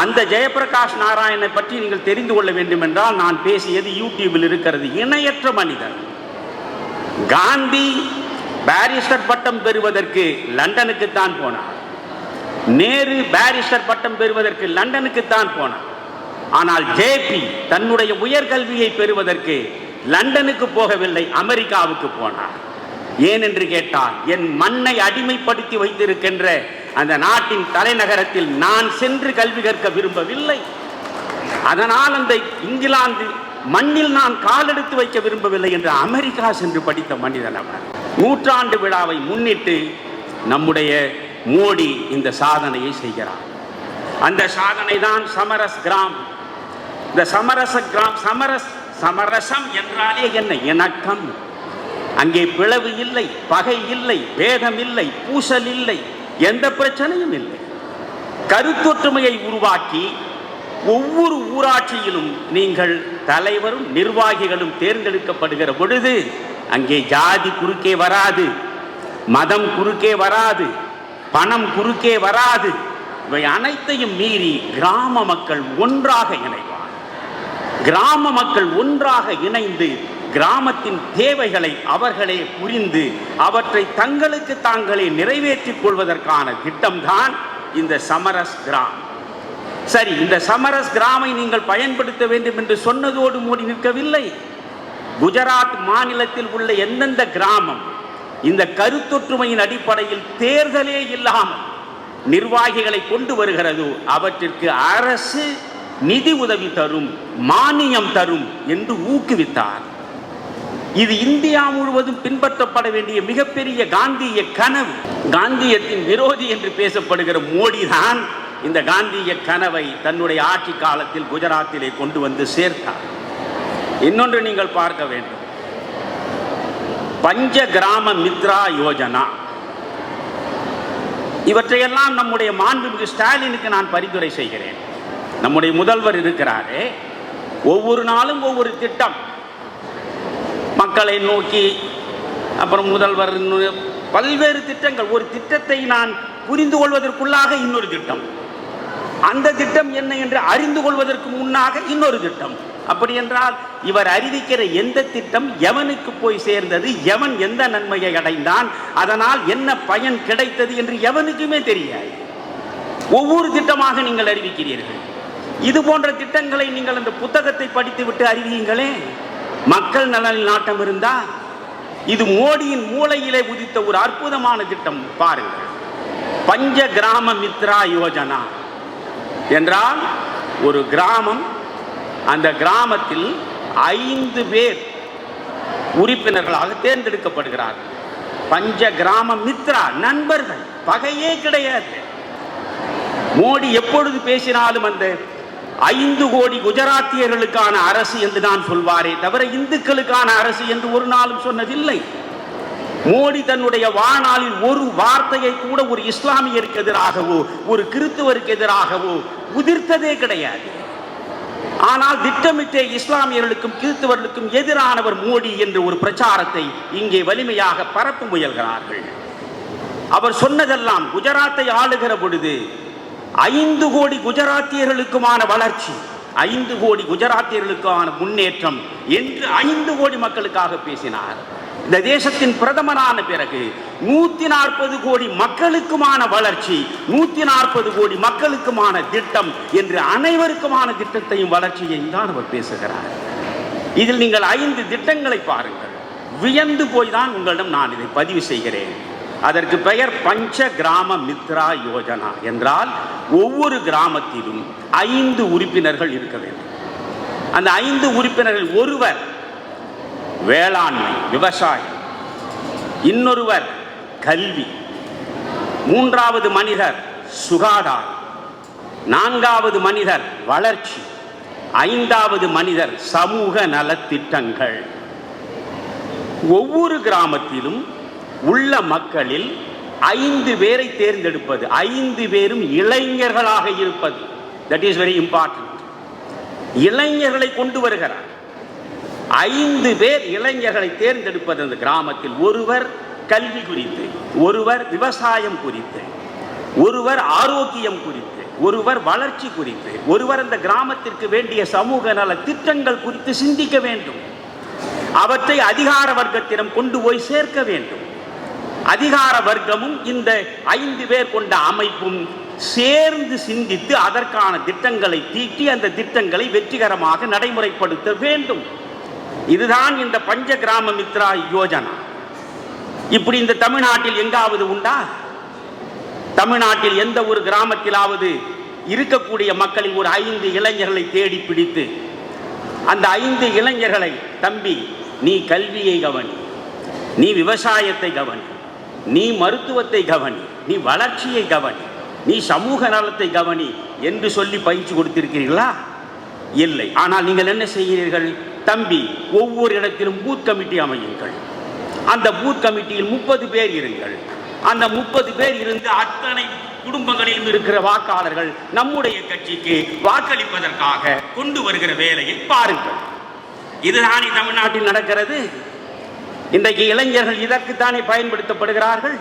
Speaker 1: அந்த ஜெயபிரகாஷ் நாராயணனை பற்றி நீங்கள் தெரிந்து கொள்ள வேண்டும் என்றால் நான் பேசியது யூடியூபில் இருக்கிறது. இணையற்ற மனிதர். காந்தி பாரிஸ்டர் பட்டம் பெறுவதற்கு லண்டனுக்குத்தான் போனார். நேரு பாரிஸ்டர் பட்டம் பெறுவதற்கு லண்டனுக்குத்தான் போனார். ஆனால் ஜேபி தன்னுடைய உயர்கல்வியை பெறுவதற்கு லண்டனுக்கு போகவில்லை, அமெரிக்காவுக்கு போனார். ஏன் என்று கேட்டால், என் மண்ணை அடிமைப்படுத்தி வைத்திருக்கின்ற அந்த நாட்டின் தலைநகரத்தில் நான் சென்று கல்வி கற்க விரும்பவில்லை. அதனால் அந்த இங்கிலாந்து மண்ணில் நான் காலெடுத்து வைக்க விரும்பவில்லை என்று அமெரிக்கா சென்று படித்த மனிதன் அவர். 100ஆண்டு விழாவை முன்னிட்டு நம்முடைய மோடி இந்த சாதனையை செய்கிறார். அந்த சாதனை தான் சமரஸ் கிராம். இந்த சமரசம் என்றாலே என்ன? இணக்கம். அங்கே பிளவு இல்லை, பகை இல்லை, வேதம் இல்லை, பூசல் இல்லை, எந்த பிரச்சனையும் இல்லை. கருத்தொற்றுமையை உருவாக்கி ஒவ்வொரு ஊராட்சியிலும் நீங்கள் தலைவரும் நிர்வாகிகளும் தேர்ந்தெடுக்கப்படுகிற பொழுது அங்கே ஜாதி குறுக்கே வராது, மதம் குறுக்கே வராது, பணம் குறுக்கே வராது. இவை அனைத்தையும் மீறி கிராம மக்கள் ஒன்றாக இணைவார். கிராம மக்கள் ஒன்றாக இணைந்து கிராமத்தின் தேவைகளை அவர்களே புரிந்து அவற்றை தங்களுக்கு தாங்களே நிறைவேற்றிக் கொள்வதற்கான திட்டம்தான் இந்த சமரஸ் கிராம். சரி, இந்த சமரஸ் கிராமை நீங்கள் பயன்படுத்த வேண்டும் என்று சொன்னதோடு மூடி நிற்கவில்லை. குஜராத் மாநிலத்தில் உள்ள எந்தெந்த கிராமம் இந்த கருத்தொற்றுமையின் அடிப்படையில் தேர்தலே இல்லாமல் நிர்வாகிகளை கொண்டு வருகிறதோ அவற்றிற்கு அரசு நிதி உதவி தரும், மானியம் தரும் என்று ஊக்குவித்தார். இது இந்தியா முழுவதும் பின்பற்றப்பட வேண்டிய மிகப்பெரிய காந்திய கனவு. காந்தியத்தின் விரோதி என்று பேசப்படுகிற மோடி தான் இந்த காந்திய கனவை தன்னுடைய ஆட்சி காலத்தில் குஜராத்திலே கொண்டு வந்து சேர்த்தார். இன்னொன்று நீங்கள் பார்க்க வேண்டும், பஞ்ச கிராம மித்ரா யோஜனா. இவற்றையெல்லாம் நம்முடைய மாண்புமிகு ஸ்டாலினுக்கு நான் பரிந்துரை செய்கிறேன். நம்முடைய முதல்வர் இருக்கிறாரே, ஒவ்வொரு நாளும் ஒவ்வொரு திட்டம் மக்களை நோக்கி, அப்புறம் முதல்வர் பல்வேறு திட்டங்கள். ஒரு திட்டத்தை நான் புரிந்து கொள்வதற்குள்ளாக இன்னொரு திட்டம், அந்த திட்டம் என்ன என்று அறிந்து கொள்வதற்கு முன்னாக இன்னொரு திட்டம். அப்படி என்றால் இவர் அறிவிக்கிற எந்த திட்டம் எவனுக்கு போய் சேர்ந்தது, எவன் எந்த நன்மையை அடைந்தான், அதனால் என்ன பயன் கிடைத்தது என்று எவனுக்குமே தெரியாது. ஒவ்வொரு திட்டமாக நீங்கள் அறிவிக்கிறீர்கள். இது போன்ற திட்டங்களை நீங்கள் அந்த புத்தகத்தை படித்து விட்டு அறிவியுங்களே. மக்கள் நலனில் நாட்டம் இருந்தா இது மோடியின் மூளையிலே உதித்த ஒரு அற்புதமான திட்டம். பாருங்கள், பஞ்ச கிராம மித்ரா யோஜனா என்றால் ஒரு கிராமம், அந்த கிராமத்தில் 5 பேர் உறுப்பினர்களாக தேர்ந்தெடுக்கப்படுகிறார்கள். பஞ்ச கிராம மித்ரா, நண்பர்கள், பகையே கிடையாது. மோடி எப்பொழுது பேசினாலும் அந்த 5 கோடி குஜராத்தியர்களுக்கான அரசு என்று தான் சொல்வாரே தவிர இந்துக்களுக்கான அரசு என்று ஒரு நாளும் சொன்னதில்லை. மோடி தன்னுடைய வாழ்நாளில் ஒரு வார்த்தையை கூட ஒரு இஸ்லாமியருக்கு எதிராகவோ ஒரு கிறிஸ்துவருக்கு எதிராகவோ உதிர்த்ததே கிடையாது. ஆனால் திட்டமிட்டே இஸ்லாமியர்களுக்கும் கிறிஸ்தவர்களுக்கும் எதிரானவர் மோடி என்ற ஒரு பிரச்சாரத்தை இங்கே வலிமையாக பரப்ப முயல்கிறார்கள். அவர் சொன்னதெல்லாம் குஜராத்தை ஆளுகிற பொழுது 5 கோடி குஜராத்தியர்களுக்குமான வளர்ச்சி, 5 கோடி குஜராத்தியர்களுக்கான முன்னேற்றம் என்று 5 கோடி மக்களுக்காக பேசினார். இந்த தேசத்தின் பிரதமரான பிறகு 140 கோடி மக்களுக்குமான வளர்ச்சி, 140 கோடி மக்களுக்குமான திட்டம் என்று அனைவருக்குமான திட்டத்தையும் வளர்ச்சியையும் தான் அவர் பேசுகிறார். இதில் நீங்கள் 5 திட்டங்களை பாருங்கள். வியந்து போய் தான் உங்களிடம் நான் இதை பதிவு செய்கிறேன். அதற்கு பெயர் பஞ்ச கிராம மித்ரா யோஜனா என்றால் ஒவ்வொரு கிராமத்திலும் 5 உறுப்பினர்கள் இருக்க வேண்டும். அந்த 5 உறுப்பினர்கள் ஒருவர் வேளாண்மை விவசாயம், இன்னொருவர் கல்வி, 3வது மனிதர் சுகாதாரம், 4வது மனிதர் வளர்ச்சி, 5வது மனிதர் சமூக நலத்திட்டங்கள். ஒவ்வொரு கிராமத்திலும் உள்ள மக்களில் 5 பேரை தேர்ந்தெடுப்பது, 5 பேரும் இளைஞர்களாக இருப்பது. That is very important. இளைஞர்களை கொண்டு வருகிறார். 5 பேர் இளைஞர்களை தேர்ந்தெடுப்பது. அந்த கிராமத்தில் ஒருவர் கல்வி குறித்து, ஒருவர் விவசாயம் குறித்து, ஒருவர் ஆரோக்கியம் குறித்து, ஒருவர் வளர்ச்சி குறித்து, ஒருவர் அந்த கிராமத்திற்கு வேண்டிய சமூக நல திட்டங்கள் குறித்து சிந்திக்க வேண்டும். அவற்றை அதிகார வர்க்கத்திடம் கொண்டு போய் சேர்க்க வேண்டும். அதிகார வர்க்கமும் இந்த 5 பேர் கொண்ட அமைப்பும் சேர்ந்து சிந்தித்து அதற்கான திட்டங்களை தீட்டி அந்த திட்டங்களை வெற்றிகரமாக நடைமுறைப்படுத்த வேண்டும். இதுதான் இந்த பஞ்ச கிராம மித்ரா யோஜனா. இப்படி இந்த தமிழ்நாட்டில் எங்காவது உண்டா? தமிழ்நாட்டில் எந்த ஒரு கிராமத்திலாவது இருக்கக்கூடிய மக்களில் ஒரு 5 இளைஞர்களை தேடி பிடித்து அந்த 5 இளைஞர்களை, தம்பி நீ கல்வியை கவனி, நீ விவசாயத்தை கவனி, நீ மருத்துவத்தை கவனி, நீ வளர்ச்சியை கவனி, நீ சமூக நலத்தை கவனி என்று சொல்லி பயிற்சி கொடுத்திருக்கிறீர்களா? இல்லை. ஆனால் நீங்கள் என்ன செய்கிறீர்கள்? தம்பி ஒவ்வொரு இடத்திலும் பூத் கமிட்டி அமையுங்கள், அந்த பூத் கமிட்டியில் 30 பேர் இருங்கள், அந்த 30 பேர் இருந்து அத்தனை குடும்பங்களிலும் இருக்கிற வாக்காளர்கள் நம்முடைய கட்சிக்கு வாக்களிப்பதற்காக கொண்டு வருகிற வேலையை பாருங்கள். இதுதானே தமிழ்நாட்டில் நடக்கிறது. இன்றைக்கு இளைஞர்கள் இதற்குத்தானே பயன்படுத்தப்படுகிறார்கள்.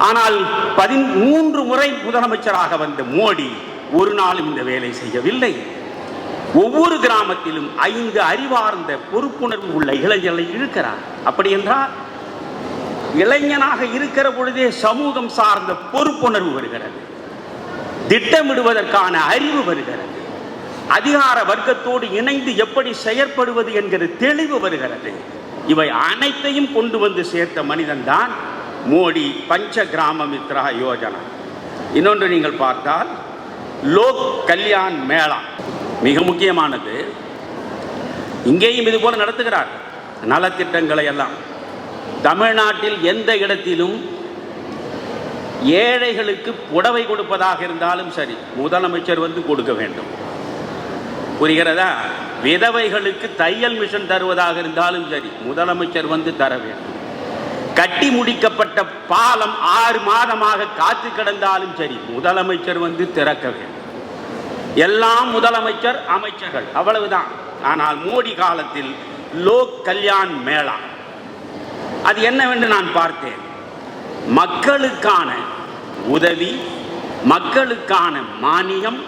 Speaker 1: ஆனால் 13 முறை முதலமைச்சராக வந்த மோடி ஒரு நாளும் இந்த வேலை செய்யவில்லை. ஒவ்வொரு கிராமத்திலும் 5 அறிவார்ந்த பொறுப்புணர்வு உள்ள இளைஞர்களை இருக்கிறார். அப்படி என்றால் இளைஞனாக இருக்கிற பொழுதே சமூகம் சார்ந்த பொறுப்புணர்வு வருகிறது, திட்டமிடுவதற்கான அறிவு வருகிறது, அதிகார வர்க்கத்தோடு இணைந்து எப்படி செயற்படுவது என்கிற தெளிவு வருகிறது. இவை அனைத்தையும் கொண்டு வந்து சேர்த்த மனிதன் தான் மோடி. பஞ்ச கிராம மித்ரா யோஜனா. இன்னொன்று நீங்கள் பார்த்தால் லோக் கல்யாண் மேளா மிக முக்கியமானது. இங்கேயும் இது போல நடத்துகிறார் நலத்திட்டங்களை எல்லாம். தமிழ்நாட்டில் எந்த இடத்திலும் ஏழைகளுக்கு புடவை கொடுப்பதாக இருந்தாலும் சரி முதலமைச்சர் வந்து கொடுக்க வேண்டும். புரிகிறதா? விதவைகளுக்கு தையல் மிஷன் தருவதாக இருந்தாலும் சரி முதலமைச்சர் வந்து தர வேண்டும். கட்டி முடிக்கப்பட்ட பாலம் 6 மாதமாக காத்து கிடந்தாலும் சரி முதலமைச்சர் வந்து திறக்க வேண்டும். எல்லாம் முதலமைச்சர், அமைச்சர்கள், அவ்வளவுதான். ஆனால் மோடி காலத்தில் லோக் கல்யாண் மேளா அது என்னவென்று நான் பார்த்தேன். மக்களுக்கான உதவி, மக்களுக்கான மானியம்,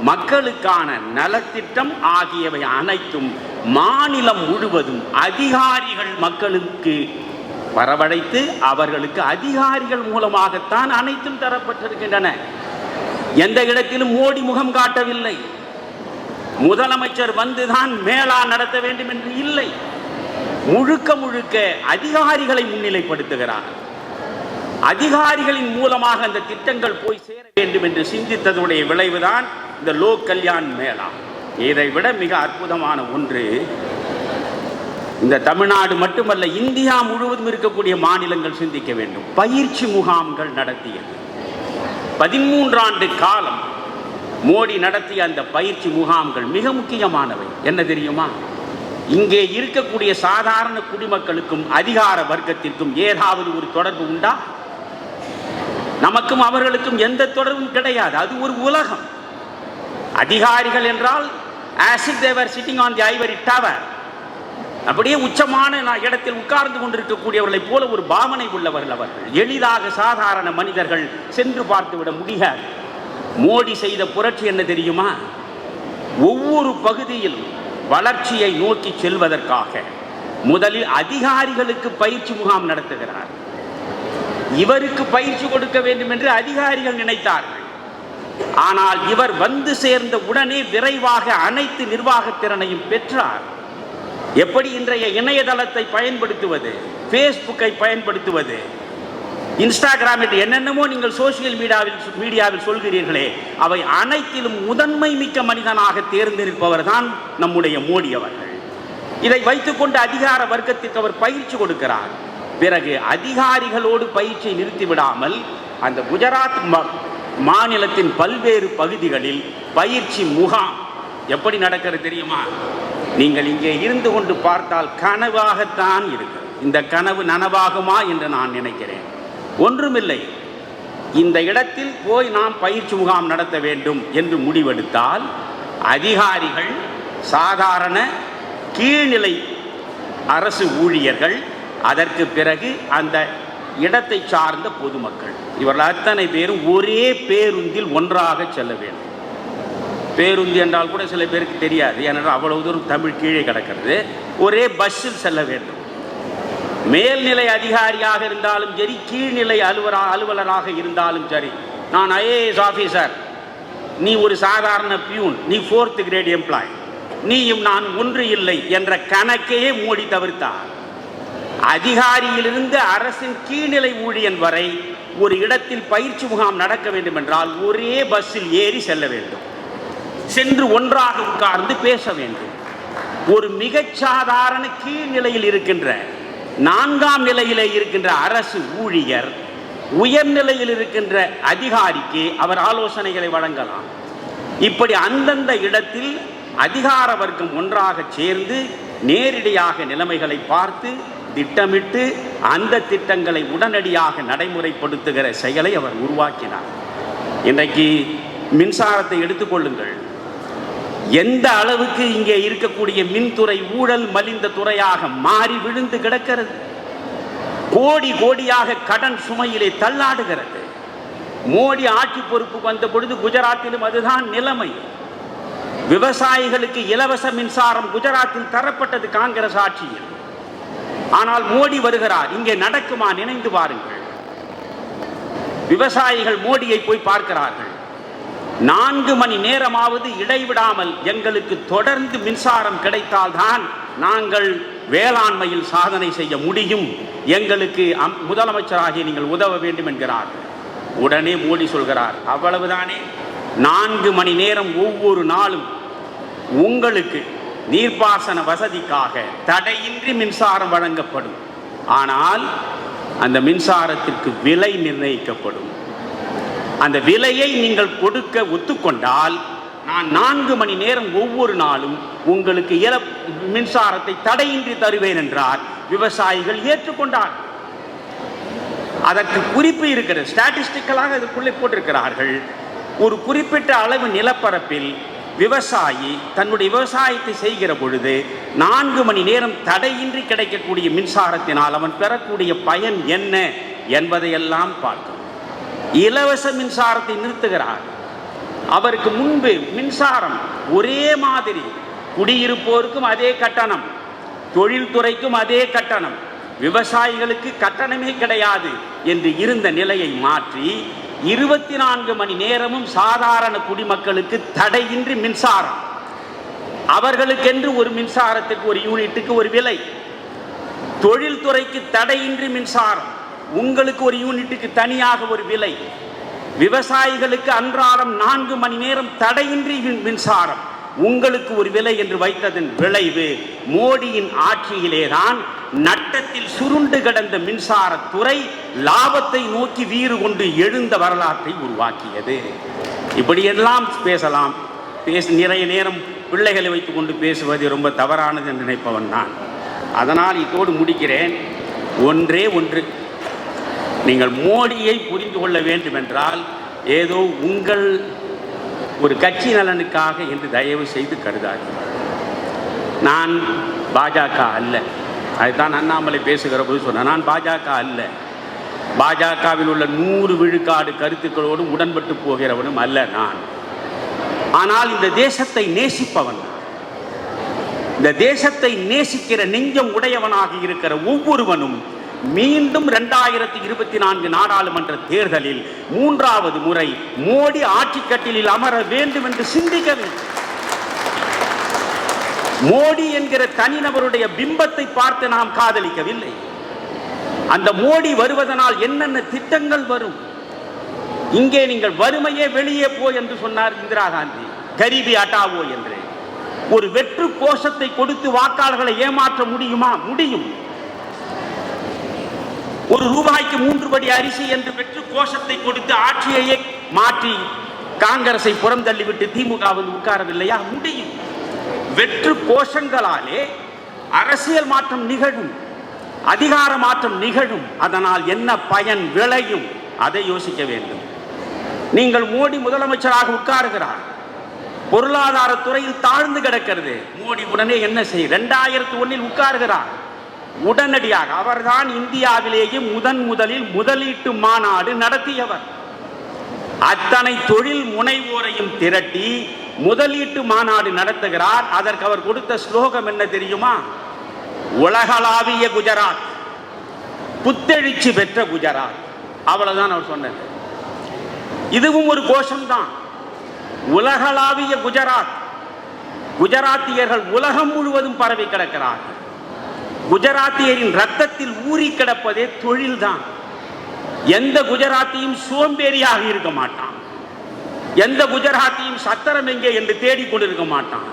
Speaker 1: மக்களுக்கான நலத்திட்டம் ஆகியவை அனைத்தும் மாநிலம் முழுவதும் அதிகாரிகள் மக்களுக்கு வரவழைத்து அவர்களுக்கு அதிகாரிகள் மூலமாகத்தான் அனைத்தும் தரப்பட்டிருக்கின்றன. எந்த இடத்திலும் மோடி முகம் காட்டவில்லை. முதலமைச்சர் வந்துதான் மேளா நடத்த வேண்டும் என்று இல்லை. முழுக்க முழுக்க அதிகாரிகளை முன்னிலைப்படுத்துகிறார். அதிகாரிகளின் மூலமாக அந்த திட்டங்கள் போய் சேர வேண்டும் என்று சிந்தித்ததுடைய விளைவுதான் இந்த லோக் கல்யாண் மேளா. இதை விட மிக அற்புதமான ஒன்று, இந்த தமிழ்நாடு மட்டுமல்ல இந்தியா முழுவதும் இருக்கக்கூடிய மாநிலங்கள் சிந்திக்க வேண்டும். பயிற்சி முகாம்கள் நடத்தியது 13 ஆண்டு காலம் மோடி நடத்திய அந்த பயிற்சி முகாம்கள் மிக முக்கியமானவை. என்ன தெரியுமா? இங்கே இருக்கக்கூடிய சாதாரண குடிமக்களுக்கும் அதிகார வர்க்கத்திற்கும் ஏதாவது ஒரு தொடர்பு உண்டா? நமக்கும் அவர்களுக்கும் எந்த தொடர்பும் கிடையாது. அது ஒரு உலகம். அதிகாரிகள் என்றால் as if they were sitting on the ivory tower, அப்படியே உச்சமான இடத்தில் உட்கார்ந்து கொண்டிருக்கக்கூடியவர்களை போல ஒரு பாவனை உள்ளவர்கள் அவர்கள். எளிதாக சாதாரண மனிதர்கள் சென்று பார்த்துவிட முடியாது. மோடி செய்த புரட்சி என்ன தெரியுமா? ஒவ்வொரு பகுதியிலும் வளர்ச்சியை நோக்கி செல்வதற்காக முதலில் அதிகாரிகளுக்கு பயிற்சி முகாம் நடத்துகிறார். இவருக்கு பயிற்சி கொடுக்க வேண்டும் என்று அதிகாரிகள் நினைத்தார்கள். ஆனால் இவர் வந்து சேர்ந்த உடனே விரைவாக அனைத்து நிர்வாகத்திறனையும் பெற்றார். எப்படி இன்றைய இணையதளத்தை பயன்படுத்துவது, பேஸ்புக்கை பயன்படுத்துவது, இன்ஸ்டாகிராம் என்று என்னென்னமோ நீங்கள் சோசியல் மீடியாவில் சொல்கிறீர்களே, அவை அனைத்திலும் முதன்மை மிக்க மனிதனாக தேர்ந்தெடுப்பவர் தான் நம்முடைய மோடி அவர்கள். இதை வைத்துக்கொண்டு அதிகார வர்க்கத்திற்கு அவர் பயிற்சி கொடுக்கிறார். பிறகு அதிகாரிகளோடு பயிற்சியை நிறுத்திவிடாமல் அந்த குஜராத் மாநிலத்தின் பல்வேறு பகுதிகளில் பயிற்சி முகாம் எப்படி நடக்கிறது தெரியுமா? நீங்கள் இங்கே இருந்து கொண்டு பார்த்தால் கனவாகத்தான் இருக்கு. இந்த கனவு நனவாகுமா என்று நான் நினைக்கிறேன். ஒன்றுமில்லை, இந்த இடத்தில் போய் நாம் பயிற்சி முகாம் நடத்த வேண்டும் என்று முடிவெடுத்தால் அதிகாரிகள், சாதாரண கீழ்நிலை அரசு ஊழியர்கள், அதற்கு பிறகு அந்த இடத்தை சார்ந்த பொதுமக்கள், இவர்கள் அத்தனை பேரும் ஒரே பேருந்தில் ஒன்றாக செல்ல வேண்டும். பேருந்து என்றால் கூட சில பேருக்கு தெரியாது, ஏனென்றால் அவ்வளவு தூரம் தமிழ் கீழே கிடக்கிறது. ஒரே பஸ்ஸில் செல்ல வேண்டும். மேல்நிலை அதிகாரியாக இருந்தாலும் சரி, கீழ்நிலை அலுவலராக இருந்தாலும் சரி, நான் ஐஏஎஸ் ஆஃபீஸர், நீ ஒரு சாதாரண பியூன், நீ 4th கிரேட் எம்ப்ளாய், நீயும் நான் ஒன்று இல்லை என்ற கணக்கையே மோடி தவிர்த்தார். அதிகாரியிலிருந்து அரசின் கீழ்நிலை ஊழியன் வரை ஒரு இடத்தில் பயிற்சி முகாம் நடக்க வேண்டும் என்றால் ஒரே பஸ்ஸில் ஏறி செல்ல வேண்டும். சென்று ஒன்றாக உட்கார்ந்து பேச வேண்டும். ஒரு மிகச் சாதாரண கீழ்நிலையில் இருக்கின்ற 4ஆம் நிலையிலே இருக்கின்ற அரசு ஊழியர் உயர்நிலையில் இருக்கின்ற அதிகாரிக்கு அவர் ஆலோசனைகளை வழங்கலாம். இப்படி அந்தந்த இடத்தில் அதிகார வர்க்கம் ஒன்றாக சேர்ந்து நேரடியாக நிலைமைகளை பார்த்து திட்டமிட்டு அந்த திட்டங்களை உடனடியாக நடைமுறைப்படுத்துகிற செயலை அவர் உருவாக்கினார். இன்றைக்கு மின்சாரத்தை எடுத்துக்கொள்ளுங்கள். எந்த அளவுக்கு இங்கே இருக்கக்கூடிய மின்துறை ஊழல் மலிந்த துறையாக மாறி விழுந்து கிடக்கிறது. கோடி கோடியாக கடன் சுமையிலே தள்ளாடுகிறது. மோடி ஆட்சி பொறுப்பு வந்த பொழுது குஜராத்திலும் அதுதான் நிலைமை. விவசாயிகளுக்கு இலவச மின்சாரம் குஜராத்தில் தரப்பட்டது காங்கிரஸ் ஆட்சியில். ஆனால் மோடி வருகிறார். இங்கே நடக்குமா? நினைந்து பாருங்கள். விவசாயிகள் மோடியை போய் பார்க்கிறார்கள். 4 மணி நேரமாவது இடைவிடாமல் எங்களுக்கு தொடர்ந்து மின்சாரம் கிடைத்தால்தான் நாங்கள் வேளாண்மையில் சாதனை செய்ய முடியும், எங்களுக்கு முதலமைச்சராகி நீங்கள் உதவ வேண்டும் என்கிறார்கள். உடனே மோடி சொல்கிறார், அவ்வளவுதானே, 4 மணி நேரம் ஒவ்வொரு நாளும் உங்களுக்கு நீர்ப்பாசன வசதிக்காக தடையின்றி மின்சாரம் வழங்கப்படும். ஆனால் அந்த மின்சாரத்திற்கு விலை நிர்ணயிக்கப்படும். அந்த விலையை நீங்கள் கொடுக்க ஒத்துக்கொண்டால் நான் 4 மணி நேரம் ஒவ்வொரு நாளும் உங்களுக்கு மின்சாரத்தை தடையின்றி தருவேன் என்றார். விவசாயிகள் ஏற்றுக்கொண்டார். அதற்கு குறிப்பு இருக்கிறது. ஸ்டாட்டிஸ்டிக்கலாக அதற்குள்ளே போட்டிருக்கிறார்கள். ஒரு குறிப்பிட்ட அளவு நிலப்பரப்பில் விவசாயி தன்னுடைய விவசாயத்தை செய்கிற பொழுது 4 மணி நேரம் தடையின்றி கிடைக்கக்கூடிய மின்சாரத்தினால் அவன் பெறக்கூடிய பயன் என்ன என்பதையெல்லாம் பார்க்கும். இலவச மின்சாரத்தை நிறுத்துகிறார். அவருக்கு முன்பு மின்சாரம் ஒரே மாதிரி, குடியிருப்போருக்கும் அதே கட்டணம், தொழில்துறைக்கும் அதே கட்டணம், விவசாயிகளுக்கு கட்டணமே கிடையாது என்று இருந்த நிலையை மாற்றி 24 மணி நேரமும் சாதாரண குடிமக்களுக்கு தடையின்றி மின்சாரம். அவர்களுக்கென்று ஒரு மின்சாரத்துக்கு ஒரு யூனிட்டுக்கு ஒரு விலை. தொழில்துறைக்கு தடையின்றி மின்சாரம், உங்களுக்கு ஒரு யூனிட்டுக்கு தனியாக ஒரு விலை. விவசாயிகளுக்கு அன்றாடம் 4 மணி நேரம் தடையின்றி மின்சாரம், உங்களுக்கு ஒரு விலை என்று வைத்ததன் விளைவு மோடியின் ஆட்சியிலேதான் நட்டத்தில் சுருண்டு கிடந்த மின்சாரத்துறை லாபத்தை நோக்கி வீறு கொண்டு எழுந்த வரலாற்றை உருவாக்கியது. இப்படியெல்லாம் பேசலாம். நிறைய நேரம் பிள்ளைகளை வைத்துக் கொண்டு பேசுவது ரொம்ப தவறானது என்று நினைப்பவன் நான். அதனால் இதோடு முடிக்கிறேன். ஒன்றே ஒன்று, நீங்கள் மோடியை புரிந்து கொள்ள வேண்டும் என்றால் ஏதோ உங்கள் ஒரு கட்சி நலனுக்காக என்று தயவு செய்து கருதாது. நான் பாஜக அல்ல. அதுதான் அண்ணாமலை பேசுகிற போது சொன்னார், நான் பாஜக அல்ல. பாஜகவில் உள்ள 100 விழுக்காடு கருத்துக்களோடு உடன்பட்டு போகிறவனும் அல்ல நான். ஆனால் இந்த தேசத்தை நேசிப்பவன், இந்த தேசத்தை நேசிக்கிற நெஞ்சம் உடையவனாக இருக்கிற ஒவ்வொருவனும் மீண்டும் 2024 நாடாளுமன்ற தேர்தலில் 3வது முறை மோடி ஆட்சி கட்டிலில் அமர வேண்டும் என்று சிந்திக்க வேண்டும். மோடி என்கிற தனிநபருடைய பிம்பத்தை பார்த்து நாம் காதலிக்கவில்லை. அந்த மோடி வருவதனால் என்னென்ன திட்டங்கள் வரும்? இங்கே நீங்கள் வறுமையே வெளியே போ என்று சொன்னார் இந்திரா காந்தி, கரீபி ஹட்டாவோ என்று. ஒரு வெற்று கோஷத்தை கொடுத்து வாக்காளர்களை ஏமாற்ற முடியுமா? முடியும். ஒரு ரூபாய்க்கு 3 படி அரிசி என்று வெற்று கோஷத்தை கொடுத்து ஆட்சியையே மாற்றி காங்கிரஸை புறம் தள்ளிவிட்டு திமுக வந்து உட்காரவில்லையா? முடியும். வெற்று கோஷங்களாலே அரசியல் மாற்றம் நிகழும், அதிகார மாற்றம் நிகழும். அதனால் என்ன பயன் விளையும் அதை யோசிக்க வேண்டும். நீங்கள் மோடி முதலமைச்சராக உட்காருகிறார், பொருளாதார துறையில் தாழ்ந்து கிடக்கிறது. மோடி உடனே என்ன செய்ய? 2001 உட்காருகிறார். உடனடியாக அவர்தான் இந்தியாவிலேயே முதலில் முதலீட்டு மாநாடு நடத்தியவர். அத்தனை தொழில் முனைவோரையும் திரட்டி முதலீட்டு மாநாடு நடத்துகிறார். அதற்கு அவர் கொடுத்த ஸ்லோகம் என்ன தெரியுமா? உலகளாவிய குஜராத், புத்தெழுச்சி பெற்ற குஜராத். அவ்வளவுதான் அவர் சொன்னது. இதுவும் ஒரு கோஷம்தான். உலகளாவிய குஜராத். குஜராத்தியர்கள் உலகம் முழுவதும் பரவி கிடக்கிறார்கள். குஜராத்தியரின் ரத்தத்தில் ஊறி கிடப்பதே தொழில்தான். எந்த குஜராத்தியும் சோம்பேறியாக இருக்க மாட்டான். எந்த குஜராத்தியும் சத்திரம் எங்கே என்று தேடிக்கொண்டிருக்க மாட்டான்.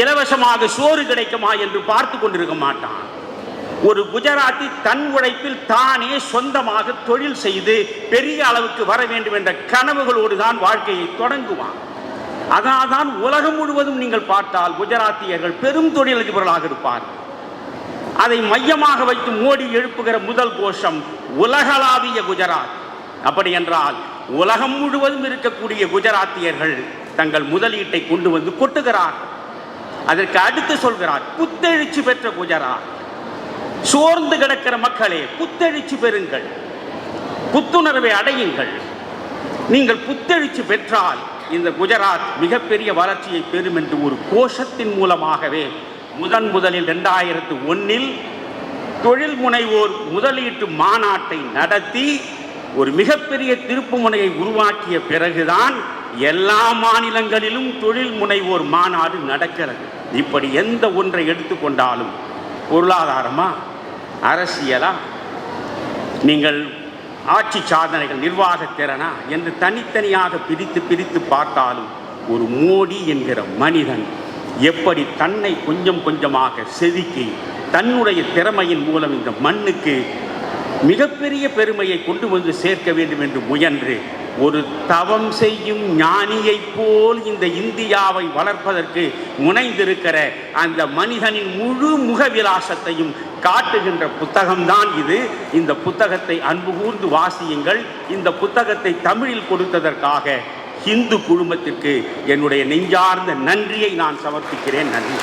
Speaker 1: இலவசமாக சோறு கிடைக்குமா என்று பார்த்து கொண்டிருக்க மாட்டான். ஒரு குஜராத்தி தன் உழைப்பில் தானே சொந்தமாக தொழில் செய்து பெரிய அளவுக்கு வர வேண்டும் என்ற கனவுகளோடு தான் வாழ்க்கையை தொடங்குவான். அதனால்தான் உலகம் முழுவதும் நீங்கள் பார்த்தால் குஜராத்தியர்கள் பெரும் தொழிலதிபர்களாக இருப்பார்கள். அதை மையமாக வைத்து மோடி எழுப்புகிற முதல் கோஷம் உலகளாவிய குஜராத். அப்படி என்றால் உலகம் முழுவதும் இருக்கக்கூடிய குஜராத்தியர்கள் தங்கள் முதலீட்டை கொண்டு வந்து கொட்டுகிறார்கள். அதற்கு அடுத்து சொல்கிறார் புத்தெழுச்சி பெற்ற குஜராத். சோர்ந்து கிடக்கிற மக்களே, புத்தெழுச்சி பெறுங்கள், புத்துணர்வை அடையுங்கள். நீங்கள் புத்தெழுச்சி பெற்றால் இந்த குஜராத் மிகப்பெரிய வளர்ச்சியை பெறும் என்று ஒரு கோஷத்தின் மூலமாகவே முதலில் 2001 தொழில் முனைவோர் முதலீட்டு மாநாட்டை நடத்தி ஒரு மிகப்பெரிய திருப்பு முனையை உருவாக்கிய பிறகுதான் எல்லா மாநிலங்களிலும் தொழில் முனைவோர் மாநாடு நடக்கிறது. இப்படி எந்த ஒன்றை எடுத்துக்கொண்டாலும் பொருளாதாரமா, அரசியலா, நீங்கள் ஆட்சி சாதனைகள், நிர்வாக திறனா என்று தனித்தனியாக பிரித்து பார்த்தாலும் ஒரு மோடி என்கிற மனிதன் எப்படி தன்னை கொஞ்சம் கொஞ்சமாக செதுக்கி தன்னுடைய திறமையின் மூலம் இந்த மண்ணுக்கு மிகப்பெரிய பெருமையை கொண்டு வந்து சேர்க்க வேண்டும் என்று முயன்று ஒரு தவம் செய்யும் ஞானியைப் போல் இந்த இந்தியாவை வளர்ப்பதற்கு முனைந்திருக்கிற அந்த மனிதனின் முழு முகவிலாசத்தையும் காட்டுகின்ற புத்தகம்தான் இது. இந்த புத்தகத்தை அன்பு கூர்ந்து வாசியுங்கள். இந்த புத்தகத்தை தமிழில் கொடுத்ததற்காக இந்து குழுமத்திற்கு என்னுடைய நெஞ்சார்ந்த நன்றியை நான் சமர்ப்பிக்கிறேன். நன்றி.